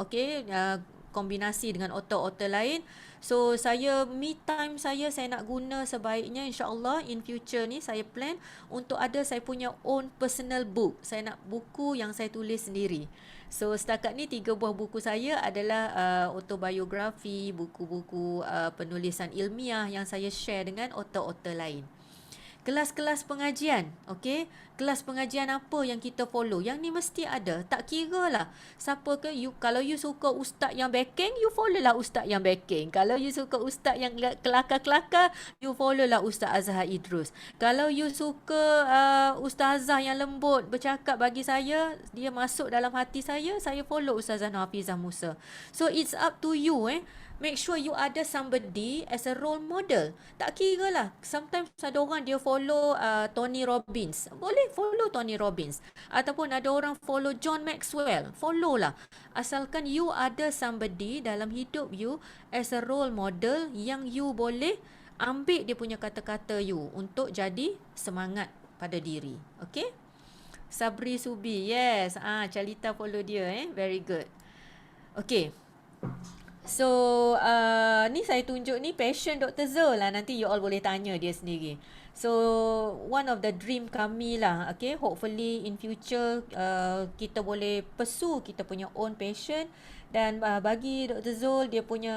kombinasi dengan author-author lain. So saya me time saya nak guna sebaiknya, insya-Allah in future ni saya plan untuk ada saya punya own personal book. Saya nak buku yang saya tulis sendiri. So setakat ni 3 buah buku saya adalah autobiografi, buku-buku penulisan ilmiah yang saya share dengan author-author lain. Kelas-kelas pengajian, kelas pengajian apa yang kita follow, yang ni mesti ada. Tak kira lah siapa ke you. Kalau you suka ustaz yang backing, you follow lah ustaz yang backing. Kalau you suka ustaz yang kelakar-kelakar, you follow lah Ustaz Azhar Idrus. Kalau you suka ustazah yang lembut bercakap, bagi saya dia masuk dalam hati saya follow Ustazah Hafizah Musa. So it's up to you make sure you ada somebody as a role model. Tak kira lah. Sometimes ada orang dia follow Tony Robbins. Boleh follow Tony Robbins. Ataupun ada orang follow John Maxwell. Follow lah. Asalkan you ada somebody dalam hidup you as a role model yang you boleh ambil dia punya kata-kata you untuk jadi semangat pada diri. Okay? Sabri Subi. Yes. Calita follow dia. Very good. Okay. So ni saya tunjuk ni passion Dr. Zul lah. Nanti you all boleh tanya dia sendiri. So one of the dream kami lah. Hopefully in future kita boleh pursue kita punya own passion. Dan bagi Dr. Zul, dia punya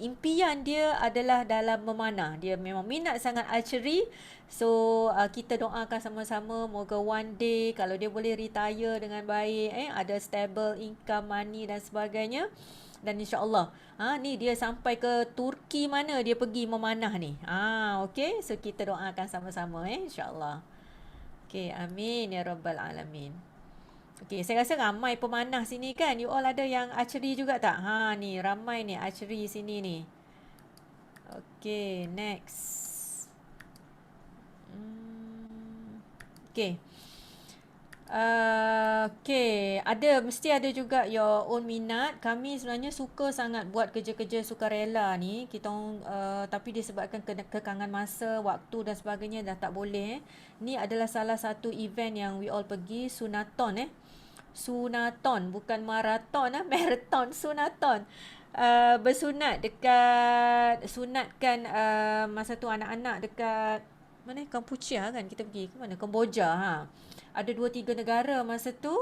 impian dia adalah dalam memanah. Dia memang minat sangat archery. So kita doakan sama-sama moga one day kalau dia boleh retire dengan baik, ada stable income, money dan sebagainya. Dan insya-Allah ni dia sampai ke Turki mana dia pergi memanah ni. Okey, so kita doakan sama-sama insya-Allah. Okey, amin ya rabbal alamin. Okey, saya rasa ramai pemanah sini kan. You all ada yang archery juga tak? Ni ramai ni archery sini ni. Okey, next. Okey. Mesti ada juga your own minat. Kami sebenarnya suka sangat buat kerja-kerja sukarela ni. Kita tapi disebabkan kekangan masa, waktu dan sebagainya dah tak boleh. Ni adalah salah satu event yang we all pergi, sunaton Sunaton, bukan maraton marathon, sunaton. Bersunat dekat sunatkan masa tu anak-anak dekat mana, Kampuchea kan kita pergi ke mana, Kemboja ada 2-3 negara masa tu.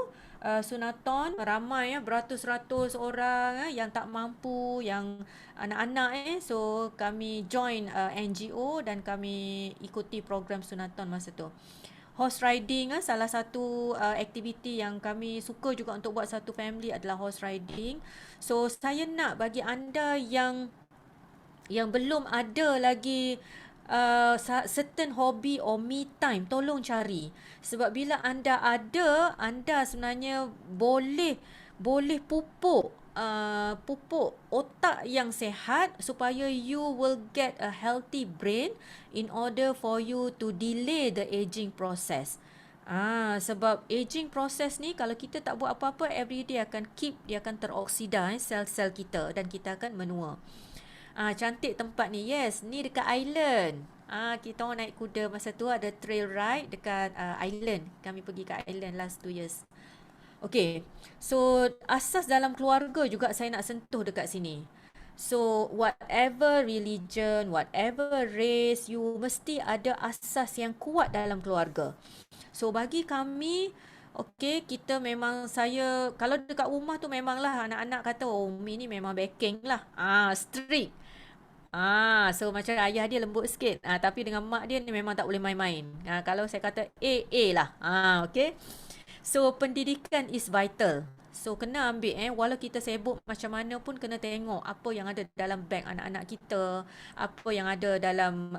Sunaton ramai beratus-ratus orang yang tak mampu, yang anak-anak so kami join NGO dan kami ikuti program sunaton masa tu. Horse riding salah satu aktiviti yang kami suka juga untuk buat satu family adalah horse riding. So saya nak bagi anda yang belum ada lagi certain hobby or me time, tolong cari. Sebab bila anda ada, anda sebenarnya boleh pupuk pupuk otak yang sihat supaya you will get a healthy brain in order for you to delay the aging process. Sebab aging process ni kalau kita tak buat apa-apa, every day dia akan teroksida sel-sel kita dan kita akan menua. Cantik tempat ni. Yes, ni dekat island. Kita orang naik kuda masa tu ada trail ride dekat island. Kami pergi ke island last 2 years. Okay, so asas dalam keluarga juga saya nak sentuh dekat sini. So whatever religion, whatever race, you mesti ada asas yang kuat dalam keluarga. So bagi kami, okay, kita memang kalau dekat rumah tu memanglah anak-anak kata, oh Umi ni memang backing lah. Strict. So macam ayah dia lembut sikit. Tapi dengan mak dia ni memang tak boleh main-main. Kalau saya kata A lah. Okay. So pendidikan is vital. So kena ambil walau kita sibuk macam mana pun kena tengok apa yang ada dalam beg anak-anak kita, apa yang ada dalam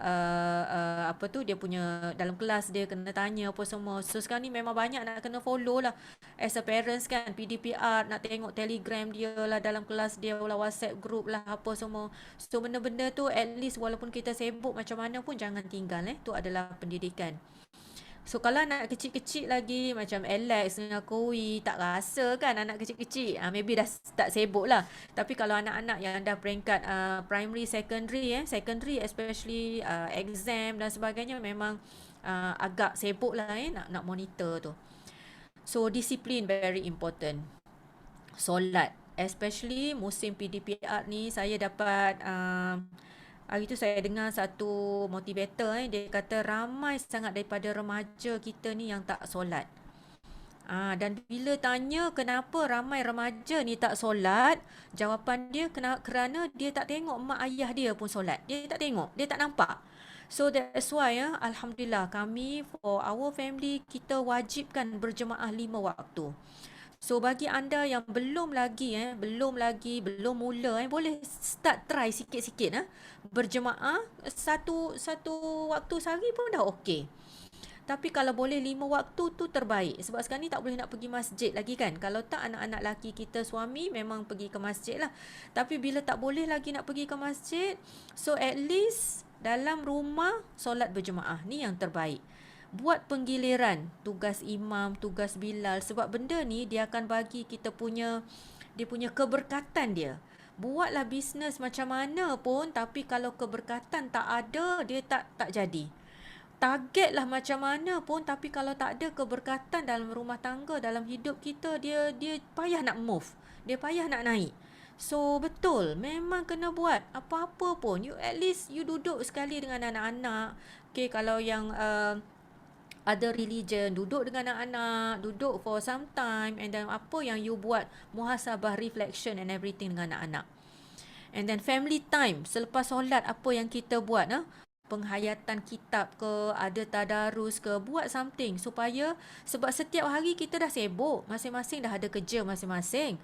dia punya dalam kelas dia, kena tanya apa semua. So sekarang ni memang banyak nak kena follow lah as a parents kan, PDPR, nak tengok Telegram dia lah dalam kelas dia lah, WhatsApp group lah apa semua. So benda-benda tu at least walaupun kita sibuk macam mana pun jangan tinggal. Tu adalah pendidikan. So kalau anak kecil-kecil lagi macam Alex dengan Koi, tak rasa kan anak kecil-kecil. Maybe dah tak sibuk lah. Tapi kalau anak-anak yang dah peringkat primary, secondary especially exam dan sebagainya, memang agak sibuk lah nak monitor tu. So disiplin very important. Solat, especially musim PDPR ni, saya dapat hari tu saya dengar satu motivator dia kata ramai sangat daripada remaja kita ni yang tak solat. Dan bila tanya kenapa ramai remaja ni tak solat, jawapan dia kerana dia tak tengok mak ayah dia pun solat. Dia tak tengok, dia tak nampak. So that's why alhamdulillah kami for our family kita wajibkan berjemaah 5 waktu. So bagi anda yang belum mula boleh start try sikit-sikit berjemaah satu waktu sehari pun dah okey. Tapi kalau boleh 5 waktu tu terbaik. Sebab sekarang ni tak boleh nak pergi masjid lagi kan. Kalau tak anak-anak laki kita suami memang pergi ke masjid lah. Tapi bila tak boleh lagi nak pergi ke masjid, so at least dalam rumah solat berjemaah ni yang terbaik. Buat penggiliran tugas imam, tugas bilal, sebab benda ni dia akan bagi kita punya keberkatan dia. Buatlah bisnes macam mana pun, tapi kalau keberkatan tak ada, dia tak jadi. Targetlah macam mana pun, tapi kalau tak ada keberkatan dalam rumah tangga, dalam hidup kita, dia payah nak move, dia payah nak naik. So betul, memang kena buat apa-apa pun. You at least you duduk sekali dengan anak-anak. Okay, kalau yang other religion, duduk dengan anak-anak, duduk for some time, and then apa yang you buat, muhasabah, reflection and everything dengan anak-anak. And then family time, selepas solat apa yang kita buat, penghayatan kitab ke, ada tadarus ke, buat something supaya, sebab setiap hari kita dah sibuk, masing-masing dah ada kerja masing-masing,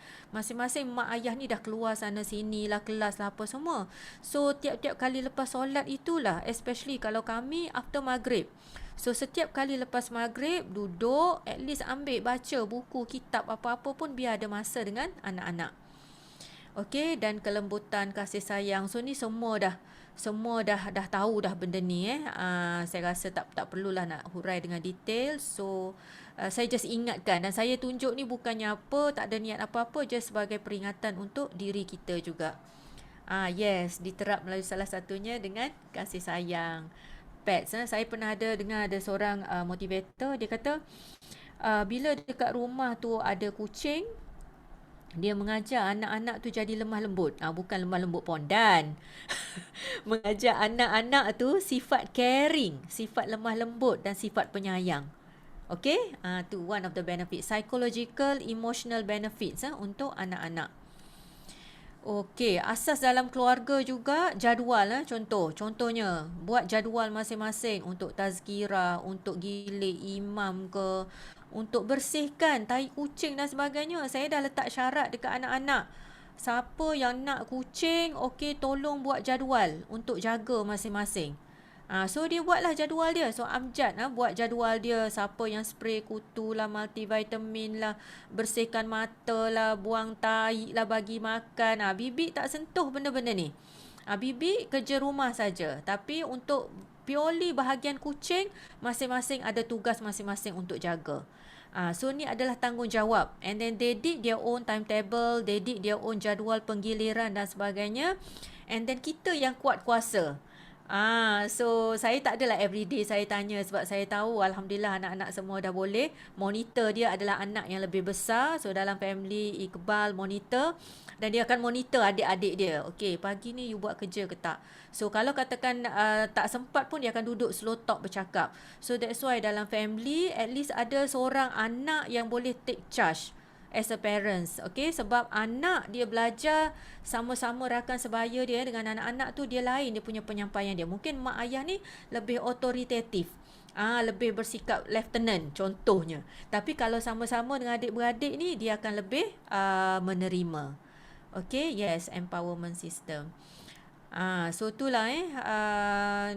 mak ayah ni dah keluar sana sini lah, kelas lah apa semua. So tiap-tiap kali lepas solat itulah, especially kalau kami after maghrib, so setiap kali lepas maghrib duduk, at least ambil baca buku, kitab, apa-apa pun, biar ada masa dengan anak-anak. Okay, dan kelembutan, kasih sayang, so ni semua dah tahu dah benda ni. Saya rasa tak perlulah nak hurai dengan detail. So saya just ingatkan, dan saya tunjuk ni bukannya apa, tak ada niat apa-apa, just sebagai peringatan untuk diri kita juga. Yes, diterap melalui salah satunya dengan kasih sayang. Pets, saya pernah dengar ada seorang motivator, dia kata bila dekat rumah tu ada kucing, dia mengajar anak-anak tu jadi lemah lembut. Bukan lemah lembut pondan. Mengajar anak-anak tu sifat caring, sifat lemah lembut dan sifat penyayang. Okay? Tu one of the benefits. Psychological, emotional benefits untuk anak-anak. Okay, asas dalam keluarga juga jadual. Contohnya, buat jadual masing-masing untuk tazkirah, untuk gilik imam ke, untuk bersihkan tai kucing dan sebagainya. Saya dah letak syarat dekat anak-anak. Siapa yang nak kucing, okey, tolong buat jadual untuk jaga masing-masing. So dia buatlah jadual dia. So Amjad buat jadual dia, siapa yang spray kutu lah, multivitamin lah, bersihkan mata lah, buang tahi lah, bagi makan. Bibi tak sentuh benda-benda ni. Bibi kerja rumah saja. Tapi untuk purely bahagian kucing, masing-masing ada tugas masing-masing untuk jaga. So ni adalah tanggungjawab. And then they did their own timetable, they did their own jadual penggiliran dan sebagainya. And then kita yang kuat kuasa. So saya tak adalah everyday saya tanya, sebab saya tahu alhamdulillah anak-anak semua dah boleh. Monitor dia adalah anak yang lebih besar. So dalam family Iqbal monitor, dan dia akan monitor adik-adik dia. Okay, pagi ni you buat kerja ke tak? So kalau katakan tak sempat pun dia akan duduk slow talk bercakap. So that's why dalam family at least ada seorang anak yang boleh take charge as a parents. Okay, sebab anak dia belajar sama-sama rakan sebaya dia dengan anak-anak tu, dia lain dia punya penyampaian dia. Mungkin mak ayah ni lebih otoritatif, lebih bersikap lieutenant contohnya. Tapi kalau sama-sama dengan adik-beradik ni, dia akan lebih menerima. Okay, yes, empowerment system. So itulah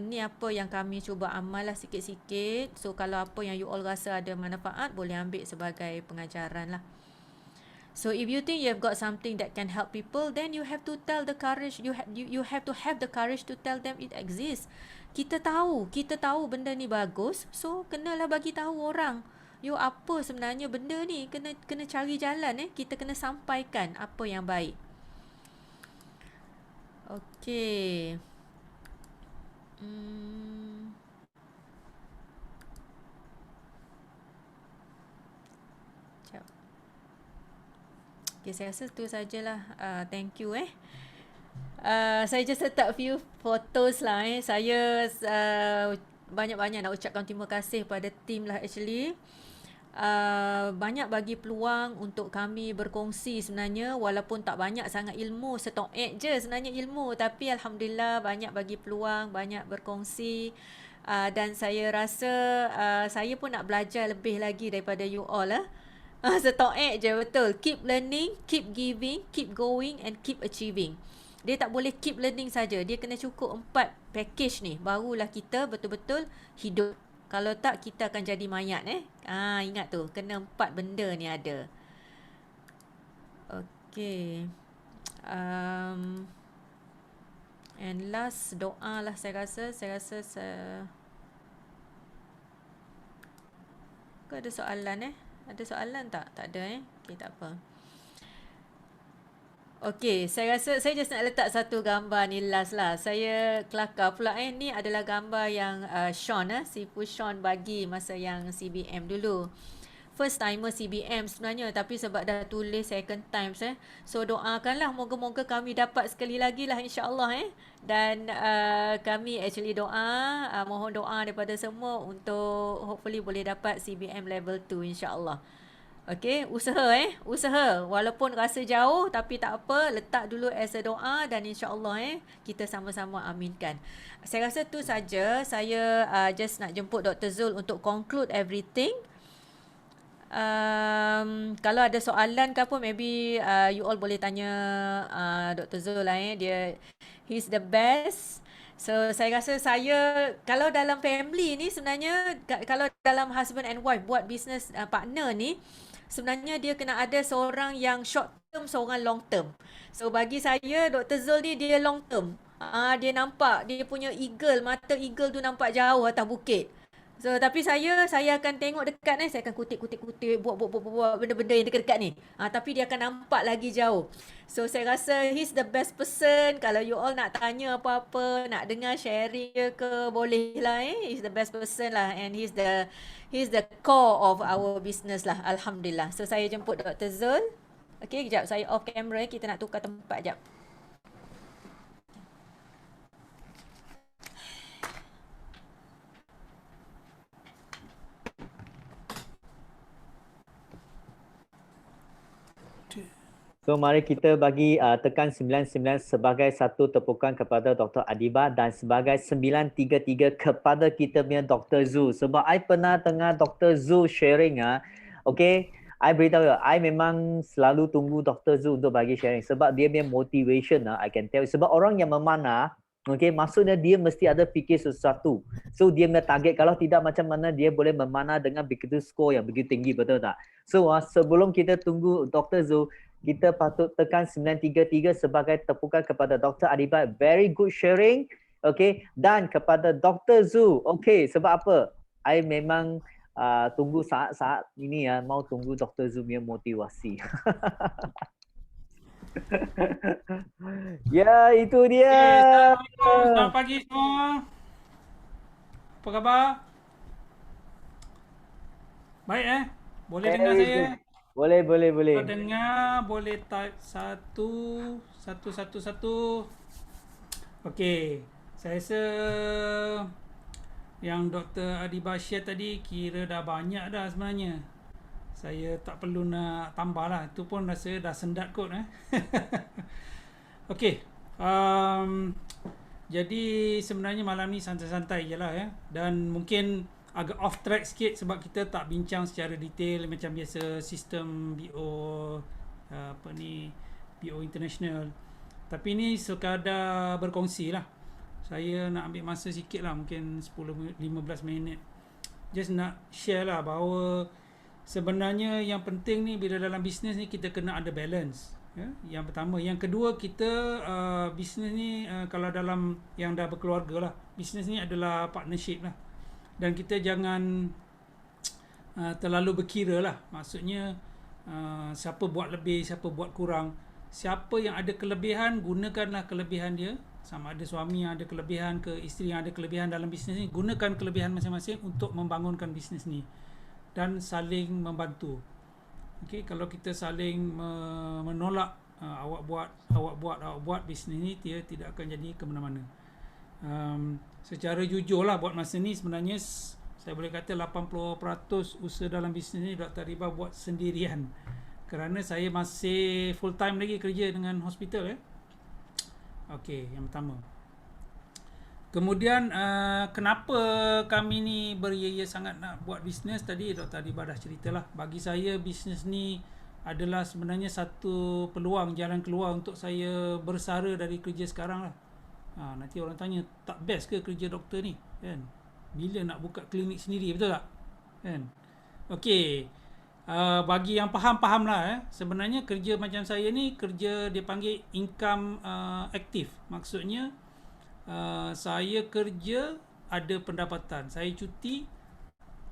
ni apa yang kami cuba amal lah sikit-sikit. So kalau apa yang you all rasa ada manfaat, boleh ambil sebagai pengajaran lah. So if you think you have got something that can help people, then you have to tell the courage. You have to have the courage to tell them it exists. Kita tahu benda ni bagus, so kenalah bagi tahu orang. You apa sebenarnya benda ni, kena cari jalan kita kena sampaikan apa yang baik. Okay. Okay, saya rasa tu sajalah. Thank you saya just letak few photos lah Saya banyak-banyak nak ucapkan terima kasih pada team lah actually. Banyak bagi peluang untuk kami berkongsi sebenarnya, walaupun tak banyak sangat ilmu, setoek je sebenarnya ilmu, tapi alhamdulillah banyak bagi peluang, banyak berkongsi. Dan saya rasa saya pun nak belajar lebih lagi daripada you all setoek je, betul. Keep learning, keep giving, keep going and keep achieving. Dia tak boleh keep learning saja. Dia kena cukup 4 package ni, barulah kita betul-betul hidup. Kalau tak, kita akan jadi mayat ingat tu, kena 4 benda ni ada. Okay. And last doa lah saya rasa kau ada soalan Ada soalan tak? Tak ada Okay, tak apa. Okay, saya rasa saya just nak letak satu gambar ni last lah. Saya kelakar pula ni adalah gambar yang Sean Sifu Sean bagi masa yang CBM dulu. First timer CBM sebenarnya, tapi sebab dah tulis second times so doakanlah moga-moga kami dapat sekali lagi lah insya-Allah Dan kami actually mohon doa daripada semua untuk hopefully boleh dapat CBM level 2 insya-Allah. Okay, usaha walaupun rasa jauh tapi tak apa, letak dulu as a doa dan insya-Allah kita sama-sama aminkan. Saya rasa tu saja. Saya just nak jemput Dr. Zul untuk conclude everything. Kalau ada soalan ke apa, maybe you all boleh tanya Dr. Zul he's the best. So saya rasa kalau dalam family ni sebenarnya, kalau dalam husband and wife buat business partner ni, sebenarnya dia kena ada seorang yang short term, seorang long term. So bagi saya Dr. Zul ni dia long term. Dia nampak dia punya mata eagle tu nampak jauh atas bukit. So tapi saya akan tengok dekat saya akan kutip buat benda-benda yang dekat-dekat ni. Tapi dia akan nampak lagi jauh. So saya rasa he's the best person. Kalau you all nak tanya apa-apa, nak dengar sharing ke, boleh lah he's the best person lah, and he's the core of our business lah, alhamdulillah. So saya jemput Dr. Zul. Okay, kejap saya off camera, kita nak tukar tempat jap. So mari kita bagi tekan 99 sebagai satu tepukan kepada Dr. Adiba dan sebagai 933 kepada kita punya Dr. Zul. Sebab I pernah dengar Dr. Zul sharing okay, I beritahu I memang selalu tunggu Dr. Zul untuk bagi sharing sebab dia punya motivation I can tell. Sebab orang yang memanah Okay, maksudnya dia mesti ada fikir sesuatu. So dia punya target, kalau tidak macam mana dia boleh memanah dengan begitu skor yang begitu tinggi, betul tak? So sebelum kita tunggu Dr. Zul, kita patut tekan 933 sebagai tepukan kepada Dr. Adiba. Very good sharing. Okay, dan kepada Dr. Zul. Okay, sebab apa? I memang tunggu saat-saat ini ya, mau tunggu Dr. Zul punya motivasi. Ya, itu dia. Assalamualaikum. Selamat pagi semua. Apa khabar? Baik Boleh dengar Very saya? good. Boleh. Kalau dengar boleh type 1. Okey. Saya rasa yang Dr. Adiba share tadi kira dah banyak dah sebenarnya. Saya tak perlu nak tambah lah. Itu pun rasa dah sendat kot Okey. Jadi sebenarnya malam ni santai-santai je lah Dan mungkin agak off track sikit sebab kita tak bincang secara detail macam biasa sistem BO BO international. Tapi ni sekadar berkongsi lah. Saya nak ambil masa sikit lah, mungkin 10-15 minit. Just nak share lah bahawa sebenarnya yang penting ni bila dalam bisnes ni kita kena ada balance. Yang pertama. Yang kedua, kita bisnes ni kalau dalam yang dah berkeluarga lah, bisnes ni adalah partnership lah. Dan kita jangan terlalu berkira lah. Maksudnya siapa buat lebih, siapa buat kurang. Siapa yang ada kelebihan, gunakanlah kelebihan dia. Sama ada suami yang ada kelebihan ke isteri yang ada kelebihan dalam bisnes ni, gunakan kelebihan masing-masing untuk membangunkan bisnes ni dan saling membantu. Okey, kalau kita saling menolak awak buat bisnes ni, dia tidak akan jadi ke mana-mana. Secara jujur lah buat masa ni sebenarnya saya boleh kata 80% usaha dalam bisnes ni Dr. Adiba buat sendirian. Kerana saya masih full time lagi kerja dengan hospital Okey, yang pertama. Kemudian kenapa kami ni beria-ia sangat nak buat bisnes, tadi Dr. Adiba dah ceritalah. Bagi saya bisnes ni adalah sebenarnya satu peluang, jalan keluar untuk saya bersara dari kerja sekarang lah. Nanti orang tanya, tak best ke kerja doktor ni kan? Bila nak buka klinik sendiri, betul tak? Kan? Okey. Bagi yang faham lah sebenarnya kerja macam saya ni kerja dia panggil income aktif. Maksudnya saya kerja ada pendapatan, saya cuti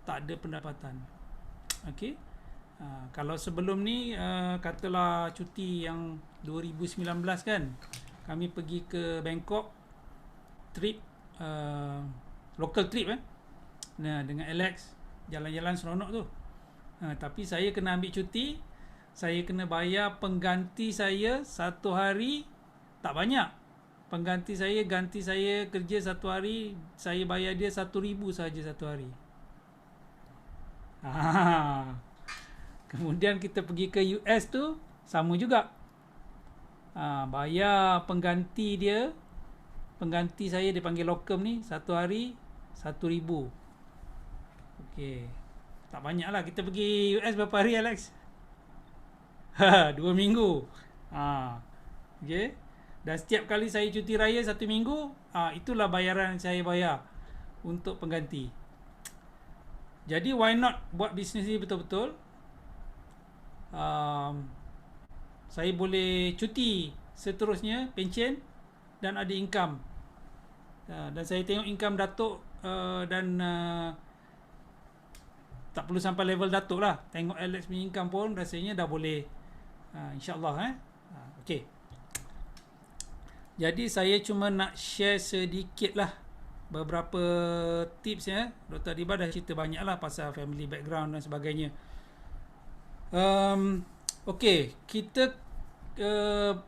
tak ada pendapatan. Okey. Kalau sebelum ni katalah cuti yang 2019 kan, kami pergi ke Bangkok trip, local trip dengan Alex, jalan-jalan seronok tu. Tapi saya kena ambil cuti, saya kena bayar pengganti saya satu hari tak banyak. Pengganti saya ganti saya kerja satu hari, saya bayar dia 1,000 saja satu hari. Kemudian kita pergi ke US tu sama juga. Bayar pengganti dia, pengganti saya dia panggil locum ni, satu hari 1,000. Okey. Tak banyak lah. Kita pergi US berapa hari, Alex? 2 minggu. Okay. Dan setiap kali saya cuti raya 1 minggu, itulah bayaran saya bayar untuk pengganti. Jadi why not buat bisnes ni betul-betul? Saya boleh cuti seterusnya, pencen dan ada income. Dan saya tengok income Datuk dan tak perlu sampai level Datuk lah. Tengok Alex punya income pun rasanya dah boleh, insyaAllah okay. Jadi saya cuma nak share sedikit lah beberapa tips Dr. Adiba dah cerita banyak lah pasal family background dan sebagainya. Okay, kita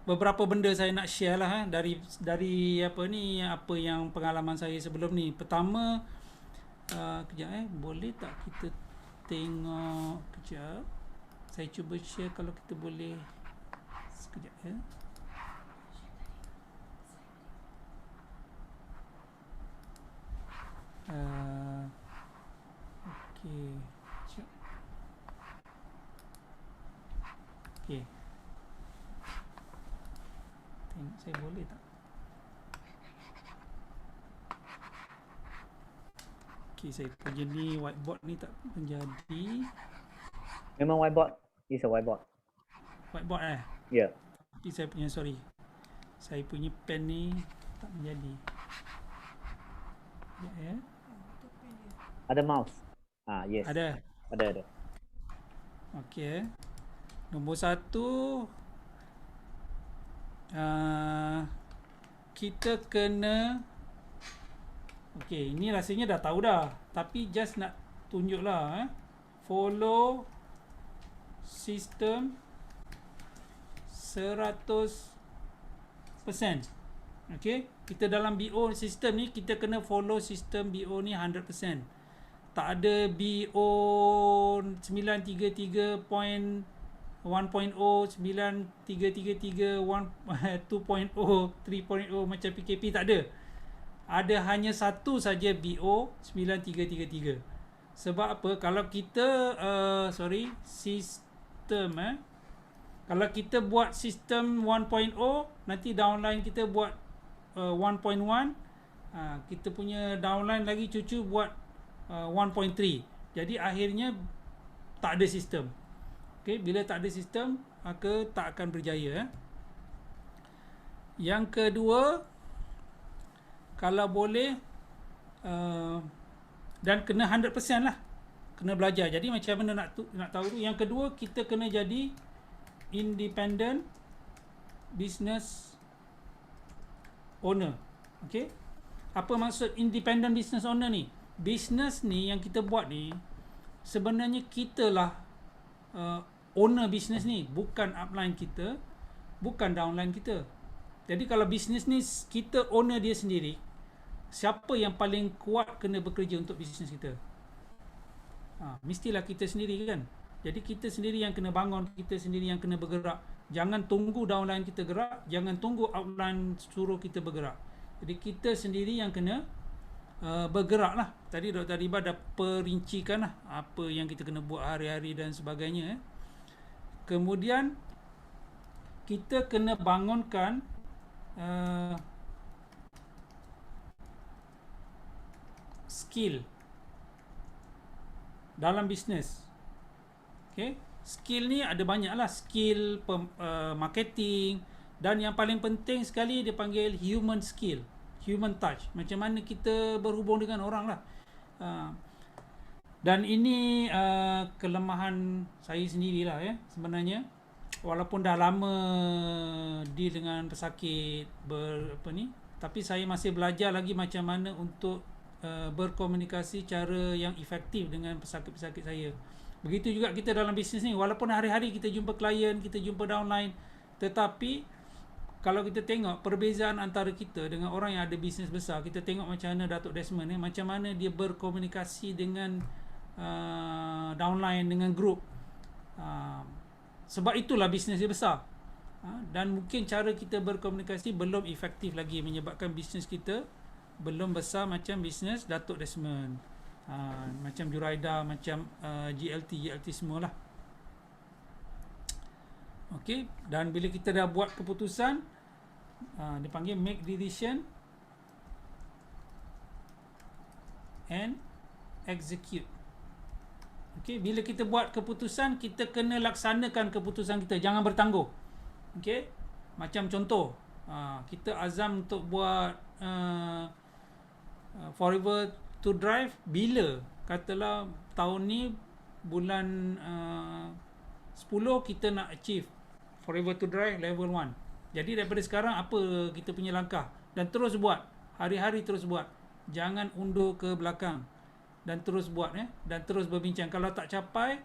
beberapa benda saya nak share lah dari apa yang pengalaman saya sebelum ni. Pertama, kejap boleh tak kita tengok kejap. Saya cuba share kalau kita boleh sekejap okey. Okey. Tengok saya boleh tak? Okey, saya punya ni whiteboard ni tak menjadi. Memang whiteboard. It's a whiteboard. Whiteboard Yeah. Tapi saya punya, sorry, saya punya pen ni tak menjadi. Ya. Ada mouse. Yes. Ada. Ada. Okey. Nombor 1, kita kena, okey, ini rasanya dah tahu dah, tapi just nak tunjuklah follow sistem 100%. Okey, kita dalam BO sistem ni kita kena follow sistem BO ni 100%. Tak ada BO 933.1.0, 9333, 2.0, 3.0 macam PKP, tak ada. Ada hanya satu saja BO 9333. Sebab apa? Kalau kita sistem kalau kita buat sistem 1.0, nanti downline kita buat 1.1, kita punya downline lagi cucu buat 1.3. Jadi akhirnya tak ada sistem. Okey, bila tak ada sistem, maka tak akan berjaya. Yang kedua, kalau boleh dan kena 100% lah, kena belajar. Jadi macam mana nak tahu tu. Yang kedua, kita kena jadi independent business owner. Okey, apa maksud independent business owner ni? Business ni yang kita buat ni, sebenarnya kita lah owner business ni, bukan upline kita, bukan downline kita. Jadi kalau business ni kita owner dia sendiri, siapa yang paling kuat kena bekerja untuk business kita? Mestilah kita sendiri kan. Jadi kita sendiri yang kena bangun, kita sendiri yang kena bergerak. Jangan tunggu downline kita gerak, jangan tunggu outline suruh kita bergerak. Jadi kita sendiri yang kena bergerak lah. Tadi Dr. Adibah dah perincikan lah apa yang kita kena buat hari-hari dan sebagainya. Kemudian kita kena bangunkan skill dalam bisnes. Okay? Skill ni ada banyak lah. Skill marketing, dan yang paling penting sekali dia panggil human skill, human touch. Macam mana kita berhubung dengan orang lah. Dan ini kelemahan saya sendirilah sebenarnya. Walaupun dah lama deal dengan pesakit tapi saya masih belajar lagi macam mana untuk berkomunikasi cara yang efektif dengan pesakit-pesakit saya. Begitu juga kita dalam bisnes ni, walaupun hari-hari kita jumpa klien, kita jumpa downline, tetapi kalau kita tengok perbezaan antara kita dengan orang yang ada bisnes besar, kita tengok macam mana Datuk Desmond macam mana dia berkomunikasi dengan downline, dengan group. Sebab itulah bisnes dia besar. Dan mungkin cara kita berkomunikasi belum efektif lagi, menyebabkan bisnes kita belum besar macam bisnes Datuk Desmond, macam Juraida, macam GLT semualah. Okey, dan bila kita dah buat keputusan, dipanggil make decision and execute. Okey, bila kita buat keputusan, kita kena laksanakan keputusan kita, jangan bertangguh. Okey, macam contoh, kita azam untuk buat Forever to Drive bila, katalah tahun ni bulan 10 kita nak achieve Forever to Drive level 1. Jadi daripada sekarang apa kita punya langkah, dan terus buat, hari-hari terus buat, jangan undur ke belakang, dan terus buat dan terus berbincang. Kalau tak capai,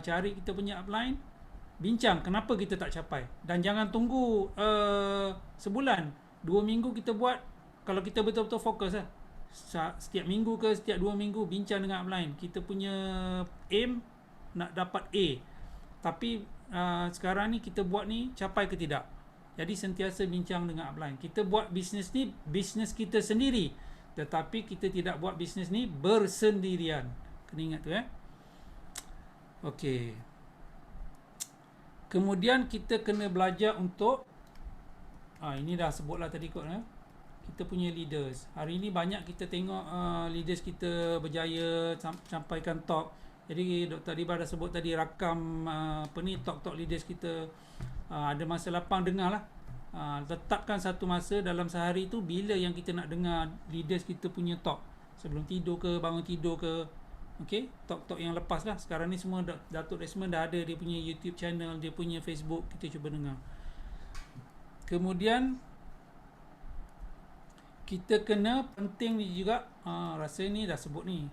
cari kita punya upline, bincang kenapa kita tak capai, dan jangan tunggu sebulan, 2 minggu kita buat. Kalau kita betul-betul fokus setiap minggu ke setiap 2 minggu bincang dengan upline, kita punya aim nak dapat A, tapi sekarang ni kita buat ni capai ke tidak. Jadi sentiasa bincang dengan upline. Kita buat bisnes ni bisnes kita sendiri, tetapi kita tidak buat bisnes ni bersendirian. Kena ingat tu Okey. Kemudian kita kena belajar untuk ini dah sebutlah tadi kot kita punya leaders. Hari ni banyak kita tengok leaders kita berjaya sampaikan talk. Jadi Dr. Adiba dah sebut tadi rakam talk leaders kita. Ada masa lapang dengar lah. Letakkan satu masa dalam sehari tu bila yang kita nak dengar leaders kita punya talk. Sebelum tidur ke, bangun tidur ke. Okay, talk-talk yang lepas lah. Sekarang ni semua Datuk Desmond dah ada dia punya YouTube channel, dia punya Facebook, kita cuba dengar. Kemudian kita kena penting ni juga, rasa ni dah sebut ni,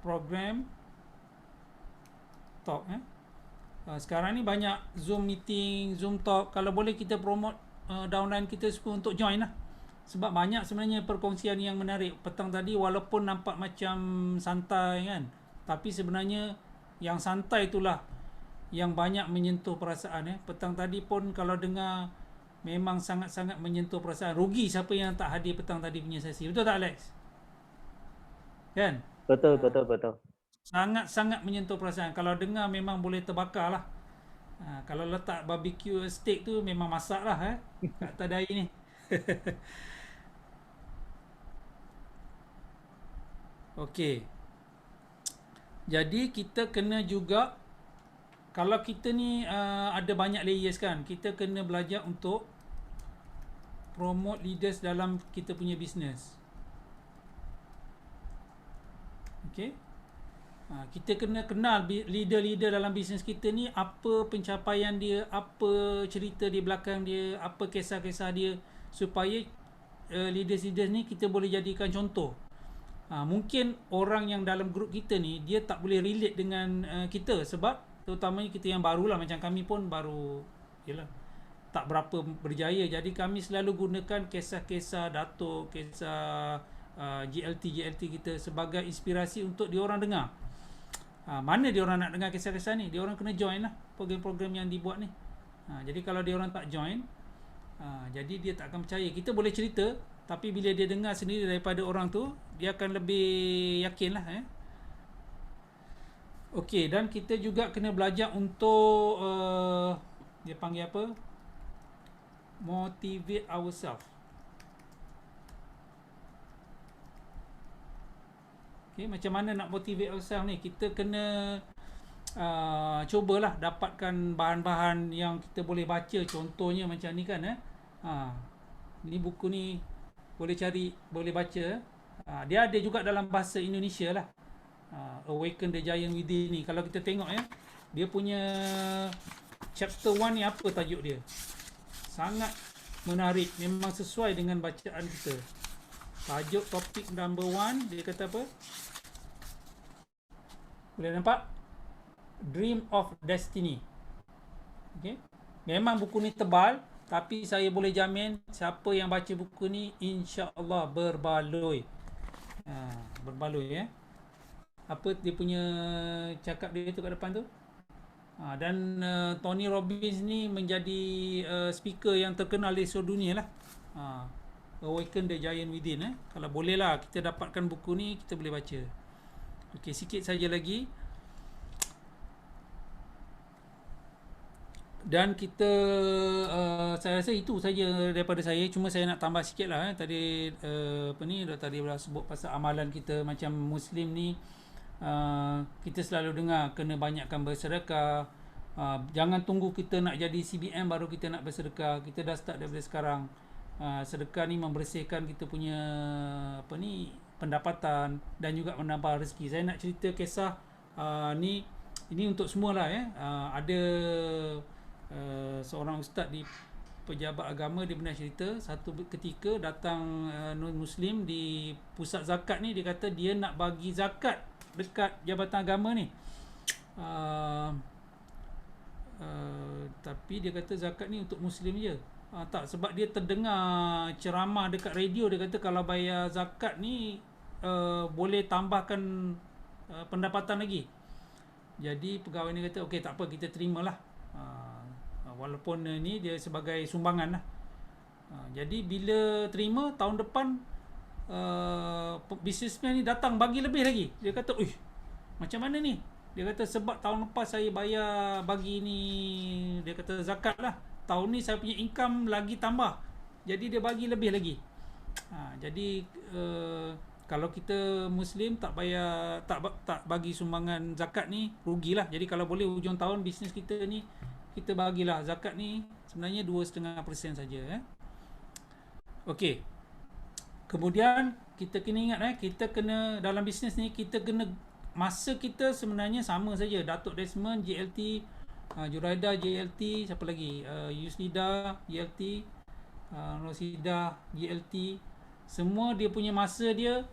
program talk. Sekarang ni banyak Zoom meeting, Zoom talk. Kalau boleh kita promote downline kita semua untuk join lah. Sebab banyak sebenarnya perkongsian yang menarik. Petang tadi walaupun nampak macam santai kan, tapi sebenarnya yang santai itulah yang banyak menyentuh perasaan. Petang tadi pun kalau dengar memang sangat-sangat menyentuh perasaan. Rugi siapa yang tak hadir petang tadi punya sesi. Betul tak Alex? Kan? Betul. Sangat-sangat menyentuh perasaan. Kalau dengar memang boleh terbakar lah. Kalau letak barbecue steak tu memang masak lah kat Tadai ni. Okey. Jadi kita kena juga, kalau kita ni ada banyak layers kan, kita kena belajar untuk promote leaders dalam kita punya business. Okey. Kita kena kenal leader-leader dalam bisnes kita ni, apa pencapaian dia, apa cerita di belakang dia, apa kisah-kisah dia, supaya leaders-leaders ni kita boleh jadikan contoh. Mungkin orang yang dalam grup kita ni dia tak boleh relate dengan kita, sebab terutamanya kita yang barulah, macam kami pun baru tak berapa berjaya. Jadi kami selalu gunakan kisah-kisah Datuk, kisah GLT kita sebagai inspirasi untuk diorang dengar. Mana diorang nak dengar kisah-kisah ni, diorang kena join lah program-program yang dibuat ni. Jadi kalau diorang tak join, jadi dia tak akan percaya. Kita boleh cerita, tapi bila dia dengar sendiri daripada orang tu, dia akan lebih yakin lah. Okey, dan kita juga kena belajar untuk dia panggil apa, motivate ourselves. Okay, macam mana nak motivate ourselves ni? Kita kena cubalah dapatkan bahan-bahan yang kita boleh baca. Contohnya macam ni kan. Ni buku ni boleh cari, boleh baca. Dia ada juga dalam bahasa Indonesia lah. Awaken the Giant Within ni. Kalau kita tengok dia punya chapter 1 ni, apa tajuk dia? Sangat menarik. Memang sesuai dengan bacaan kita. Tajuk topik number 1, dia kata apa? Boleh nampak? Dream of Destiny. Okay. Memang buku ni tebal, tapi saya boleh jamin siapa yang baca buku ni insya-Allah berbaloi. Berbaloi Apa dia punya cakap dia tu kat depan tu? Dan Tony Robbins ni menjadi speaker yang terkenal di seluruh dunia lah. Awaken the Giant Within. Kalau boleh lah kita dapatkan buku ni, kita boleh baca. Okey, sikit saja lagi. Dan kita saya rasa itu saja daripada saya. Cuma saya nak tambah sikit lah. Tadi Dr. Adiba sebut pasal amalan kita macam Muslim ni. Kita selalu dengar kena banyakkan bersedekah. Jangan tunggu kita nak jadi CBM baru kita nak bersedekah. Kita dah start daripada sekarang. Sedekah ni membersihkan kita punya pendapatan dan juga menambah rezeki. Saya nak cerita kisah ini untuk semualah ada seorang ustaz di pejabat agama, dia pernah cerita satu ketika datang non-Muslim di pusat zakat ni. Dia kata dia nak bagi zakat dekat jabatan agama ni, tapi dia kata zakat ni untuk Muslim je. Tak, sebab dia terdengar ceramah dekat radio. Dia kata kalau bayar zakat ni boleh tambahkan pendapatan lagi. Jadi pegawai ni kata okey, tak apa, kita terimalah. Walaupun ni dia sebagai sumbangan lah. Jadi bila terima, tahun depan businessman ni datang bagi lebih lagi. Dia kata, macam mana ni? Dia kata sebab tahun lepas saya bayar bagi ni, dia kata zakat lah. tahun ni saya punya income lagi tambah. Jadi dia bagi lebih lagi. Jadi kalau kita Muslim tak payah tak bagi sumbangan zakat ni, rugilah. Jadi kalau boleh hujung tahun bisnes kita ni kita bagilah zakat ni sebenarnya 2.5% saja. Okey. Kemudian kita kena ingat kita kena dalam bisnes ni kita kena masa kita sebenarnya sama saja. Datuk Desmond JLT, Juraida JLT, siapa lagi? Yusnida JLT, Rosida JLT. Semua dia punya masa dia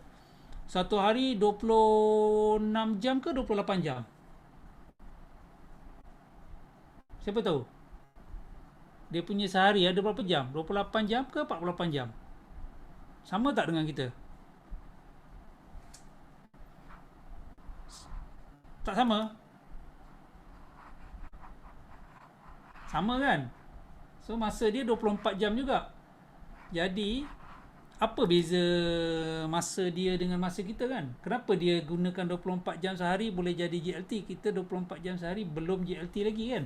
satu hari 26 jam ke 28 jam? Siapa tahu? Dia punya sehari ada berapa jam? 28 jam ke 48 jam? Sama tak dengan kita? Tak sama? Sama kan? So masa dia 24 jam juga. Jadi apa beza masa dia dengan masa kita kan? Kenapa dia gunakan 24 jam sehari boleh jadi JLT? Kita 24 jam sehari belum JLT lagi kan?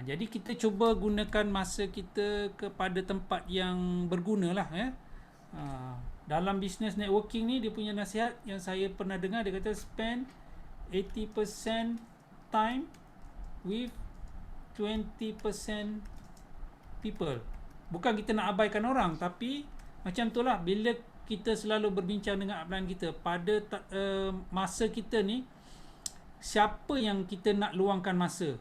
Jadi kita cuba gunakan masa kita kepada tempat yang berguna lah. Dalam business networking ni dia punya nasihat yang saya pernah dengar, dia kata spend 80% time with 20% people. Bukan kita nak abaikan orang, tapi macam tu lah, bila kita selalu berbincang dengan upline kita pada masa kita ni, siapa yang kita nak luangkan masa.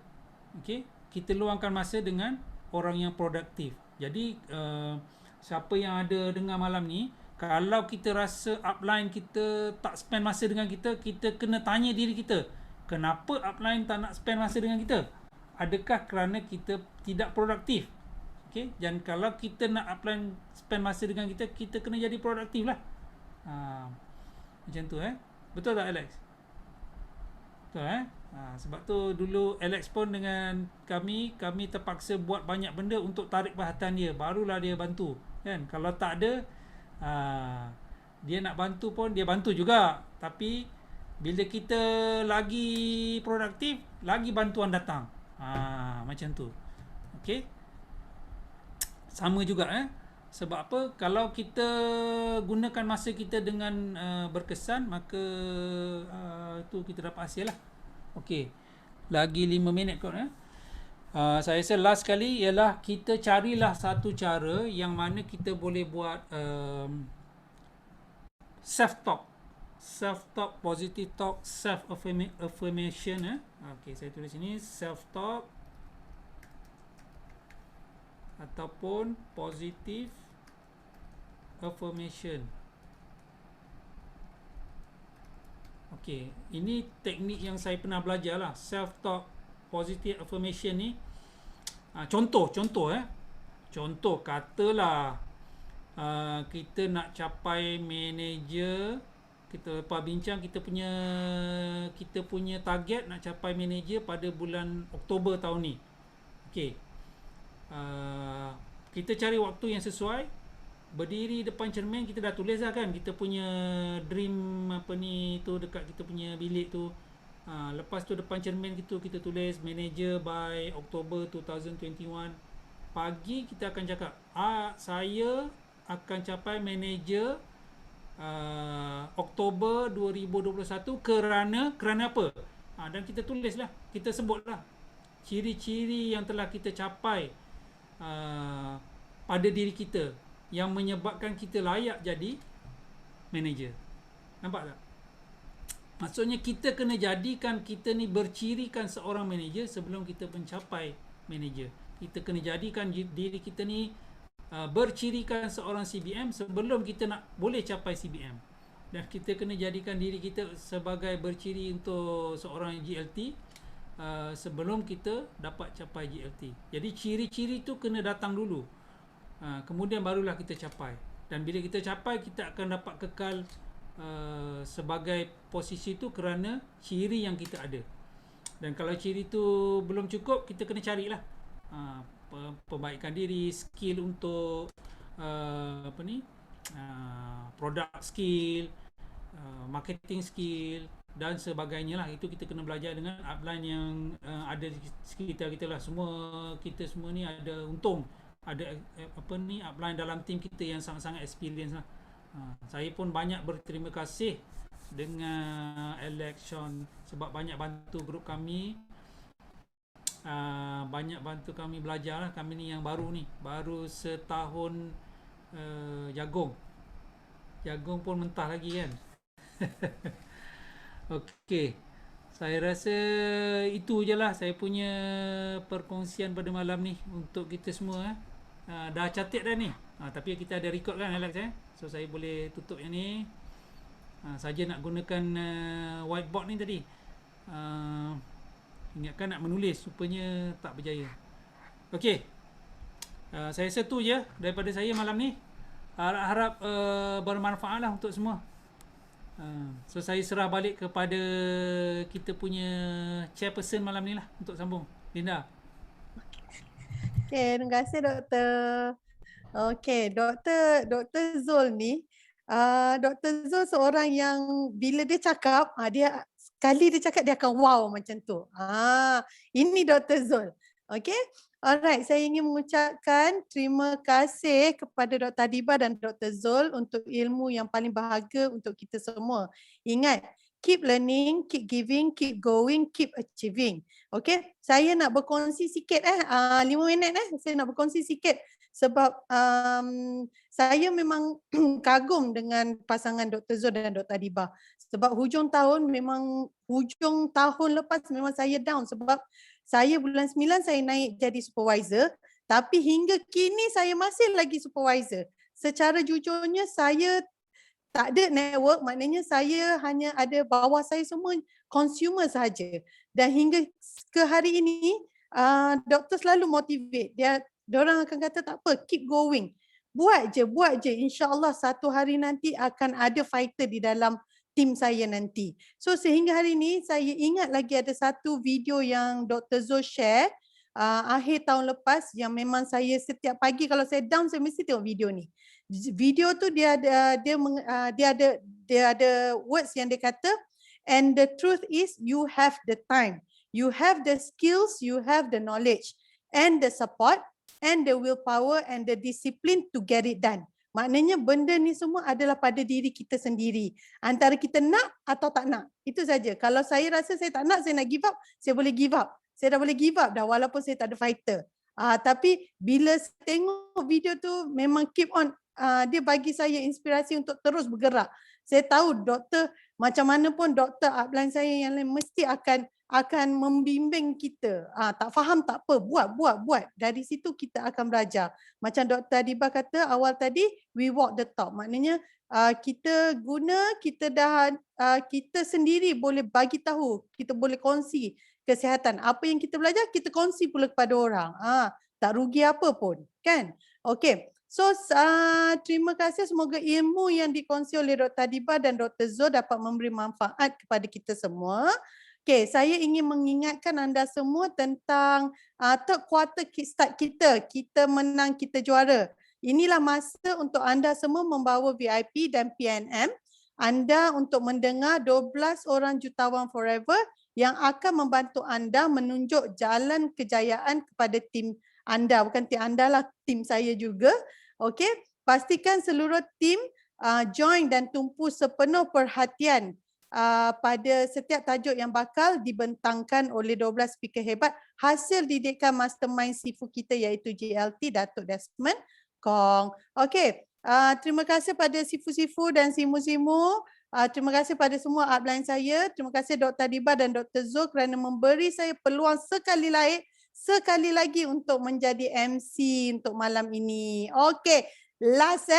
Okay? Kita luangkan masa dengan orang yang produktif. Jadi siapa yang ada dengar malam ni, kalau kita rasa upline kita tak spend masa dengan kita, kita kena tanya diri kita, kenapa upline tak nak spend masa dengan kita? Adakah kerana kita tidak produktif? Okay? Dan kalau kita nak upline spend masa dengan kita, kita kena jadi produktif lah. Macam tu Betul tak Alex? Betul sebab tu dulu Alex pun dengan kami terpaksa buat banyak benda untuk tarik perhatian dia, barulah dia bantu kan. Kalau tak ada dia nak bantu pun dia bantu juga, tapi bila kita lagi produktif, lagi bantuan datang. Macam tu. Okey. Sama juga sebab apa? Kalau kita gunakan masa kita dengan berkesan, maka tu kita dapat hasil lah. Okey. Lagi 5 minit kot saya rasa last sekali ialah kita carilah satu cara yang mana kita boleh buat self-talk, positive talk, self-affirmation. Okey, saya tulis sini self-talk ataupun positive affirmation. Okey, ini teknik yang saya pernah belajar lah, self-talk, positive affirmation ni. Contoh katalah kita nak capai manager, kita lepas bincang kita punya target nak capai manager pada bulan Oktober tahun ni. Okey. Kita cari waktu yang sesuai, berdiri depan cermin, kita dah tulis lah kan kita punya dream tu dekat kita punya bilik tu. Lepas tu depan cermin kita tulis manager by Oktober 2021. Pagi kita akan cakap saya akan capai manager Oktober 2021 kerana apa? Dan kita tulislah, kita sebutlah ciri-ciri yang telah kita capai pada diri kita yang menyebabkan kita layak jadi manager. Nampak tak? Maksudnya kita kena jadikan kita ni bercirikan seorang manager sebelum kita mencapai manager. Kita kena jadikan diri kita ni bercirikan seorang CBM sebelum kita nak boleh capai CBM. Dan kita kena jadikan diri kita sebagai berciri untuk seorang GLT sebelum kita dapat capai GLT. Jadi ciri-ciri tu kena datang dulu. Kemudian barulah kita capai. Dan bila kita capai, kita akan dapat kekal sebagai posisi tu kerana ciri yang kita ada. Dan kalau ciri tu belum cukup, kita kena carilah perbaikan diri, skill untuk product skill, marketing skill dan sebagainya lah. Itu kita kena belajar dengan upline yang ada di sekitar kita lah. Kita semua ni ada untung ada upline dalam tim kita yang sangat-sangat experience lah. Saya pun banyak berterima kasih dengan Election sebab banyak bantu grup kami, banyak bantu kami belajar lah. Kami ni yang baru setahun jagung pun mentah lagi kan. Okey, saya rasa itu je lah saya punya perkongsian pada malam ni untuk kita semua. Dah catat dah ni, tapi kita ada record kan Alex so saya boleh tutup yang ni. Saja nak gunakan whiteboard ni tadi, ingatkan nak menulis, rupanya tak berjaya. Okey, saya rasa tu je daripada saya malam ni. Harap bermanfaat lah untuk semua. So saya serah balik kepada kita punya chairperson malam ni lah untuk sambung. Linda. Okay, terima kasih doktor. Okay, Dr. Zul ni, Dr. Zul seorang yang bila dia cakap, dia sekali dia cakap dia akan wow macam tu. Ini Dr. Zul. Okay, alright, saya ingin mengucapkan terima kasih kepada Dr. Adiba dan Dr. Zul untuk ilmu yang paling berharga untuk kita semua. Ingat, keep learning, keep giving, keep going, keep achieving. Okay, saya nak berkongsi sikit 5 minit saya nak berkongsi sikit sebab saya memang kagum dengan pasangan Dr. Zul dan Dr. Adiba. Sebab hujung tahun lepas memang saya down sebab saya bulan 9 saya naik jadi supervisor, tapi hingga kini saya masih lagi supervisor. Secara jujurnya saya tak ada network, maknanya saya hanya ada bawah saya semua consumer sahaja. Dan hingga ke hari ini, doktor selalu motivate. Diorang akan kata tak apa, keep going. Buat je. InsyaAllah satu hari nanti akan ada fighter di dalam tim saya nanti. So sehingga hari ini saya ingat lagi ada satu video yang Dr. Zul share akhir tahun lepas yang memang saya setiap pagi kalau saya down saya mesti tengok video ni. Video tu dia ada words yang dia kata, and the truth is you have the time, you have the skills, you have the knowledge and the support and the willpower and the discipline to get it done. Maknanya benda ni semua adalah pada diri kita sendiri. Antara kita nak atau tak nak. Itu saja. Kalau saya rasa saya tak nak, saya nak give up, saya boleh give up. Saya dah boleh give up dah walaupun saya tak ada fighter. Tapi bila tengok video tu memang keep on, dia bagi saya inspirasi untuk terus bergerak. Saya tahu doktor macam mana pun doktor upline saya yang lain mesti akan membimbing kita. Tak faham tak apa, buat. Dari situ kita akan belajar. Macam Dr. Adiba kata awal tadi, we walk the talk. Maknanya kita kita sendiri boleh bagi tahu, kita boleh kongsi kesihatan. Apa yang kita belajar, kita kongsi pula kepada orang. Tak rugi apa pun, kan? Okey. So, terima kasih. Semoga ilmu yang dikongsi oleh Dr. Adiba dan Dr. Zul dapat memberi manfaat kepada kita semua. Okay, saya ingin mengingatkan anda semua tentang third quarter kickstart kita. Kita menang, kita juara. Inilah masa untuk anda semua membawa VIP dan PNM. Anda untuk mendengar 12 orang jutawan forever yang akan membantu anda menunjuk jalan kejayaan kepada tim anda. Bukan tim anda lah, tim saya juga. Okey, pastikan seluruh tim join dan tumpu sepenuh perhatian pada setiap tajuk yang bakal dibentangkan oleh 12 speaker hebat hasil didikan mastermind sifu kita iaitu JLT Datuk Desmond Kong. Okey, terima kasih pada sifu-sifu dan simu-simu. Terima kasih pada semua upline saya. Terima kasih Dr. Adiba dan Dr. Zul kerana memberi saya peluang sekali lagi untuk menjadi MC untuk malam ini. Okey, last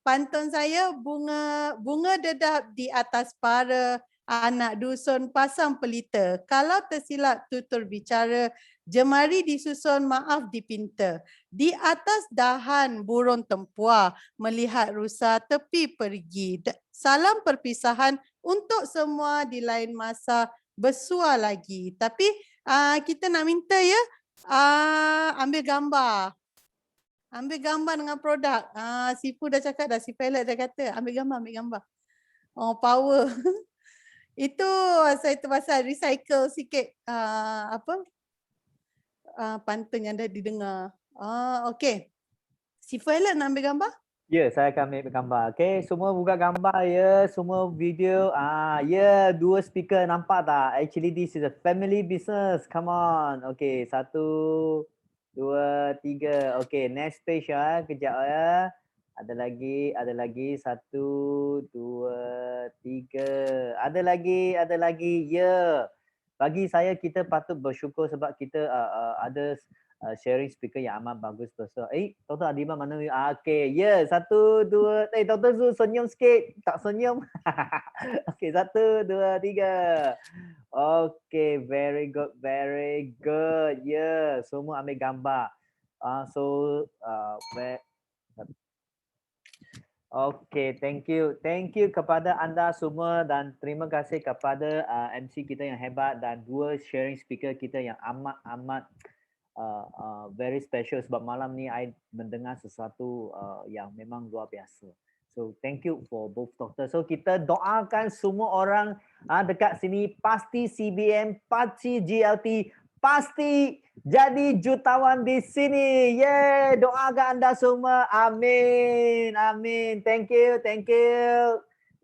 pantun saya, bunga dedap di atas para anak dusun pasang pelita. Kalau tersilap tutur bicara, jemari disusun maaf dipinta. Di atas dahan burung tempua, melihat rusa tepi pergi. Salam perpisahan untuk semua, di lain masa bersua lagi. Tapi kita nak minta ya, ambil gambar. Ambil gambar dengan produk. Sifu dah cakap dah, si pilot dah kata ambil gambar. Oh, power. Itu saya terpaksa recycle sikit pantun yang dah didengar. Okey. Si Violet nak ambil gambar? Ya, saya akan ambil gambar. Okey, semua buka gambar ya, semua video. Ya, dua speaker nampak tak? Actually this is a family business. Come on. Okey, 1 2 3. Okey, next page ya. Kejap ya. Ada lagi 1 2 3. Ada lagi. Ya. Bagi saya kita patut bersyukur sebab kita ada sharing speaker yang amat bagus besar. Dr. Adiba mana? Okey. Ya, 1 2. Dr. Zul senyum sikit. Tak senyum. Okey, 1 2 3. Okey, very good. Ya, semua ambil gambar. Okay, thank you kepada anda semua dan terima kasih kepada MC kita yang hebat dan dua sharing speaker kita yang amat very special sebab malam ni I mendengar sesuatu yang memang luar biasa. So thank you for both doctor. So kita doakan semua orang dekat sini pasti CBM, pasti GLT, pasti jadi jutawan di sini. Yeay, doakan anda semua. Amin. Thank you.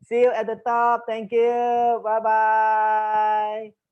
See you at the top. Thank you. Bye-bye.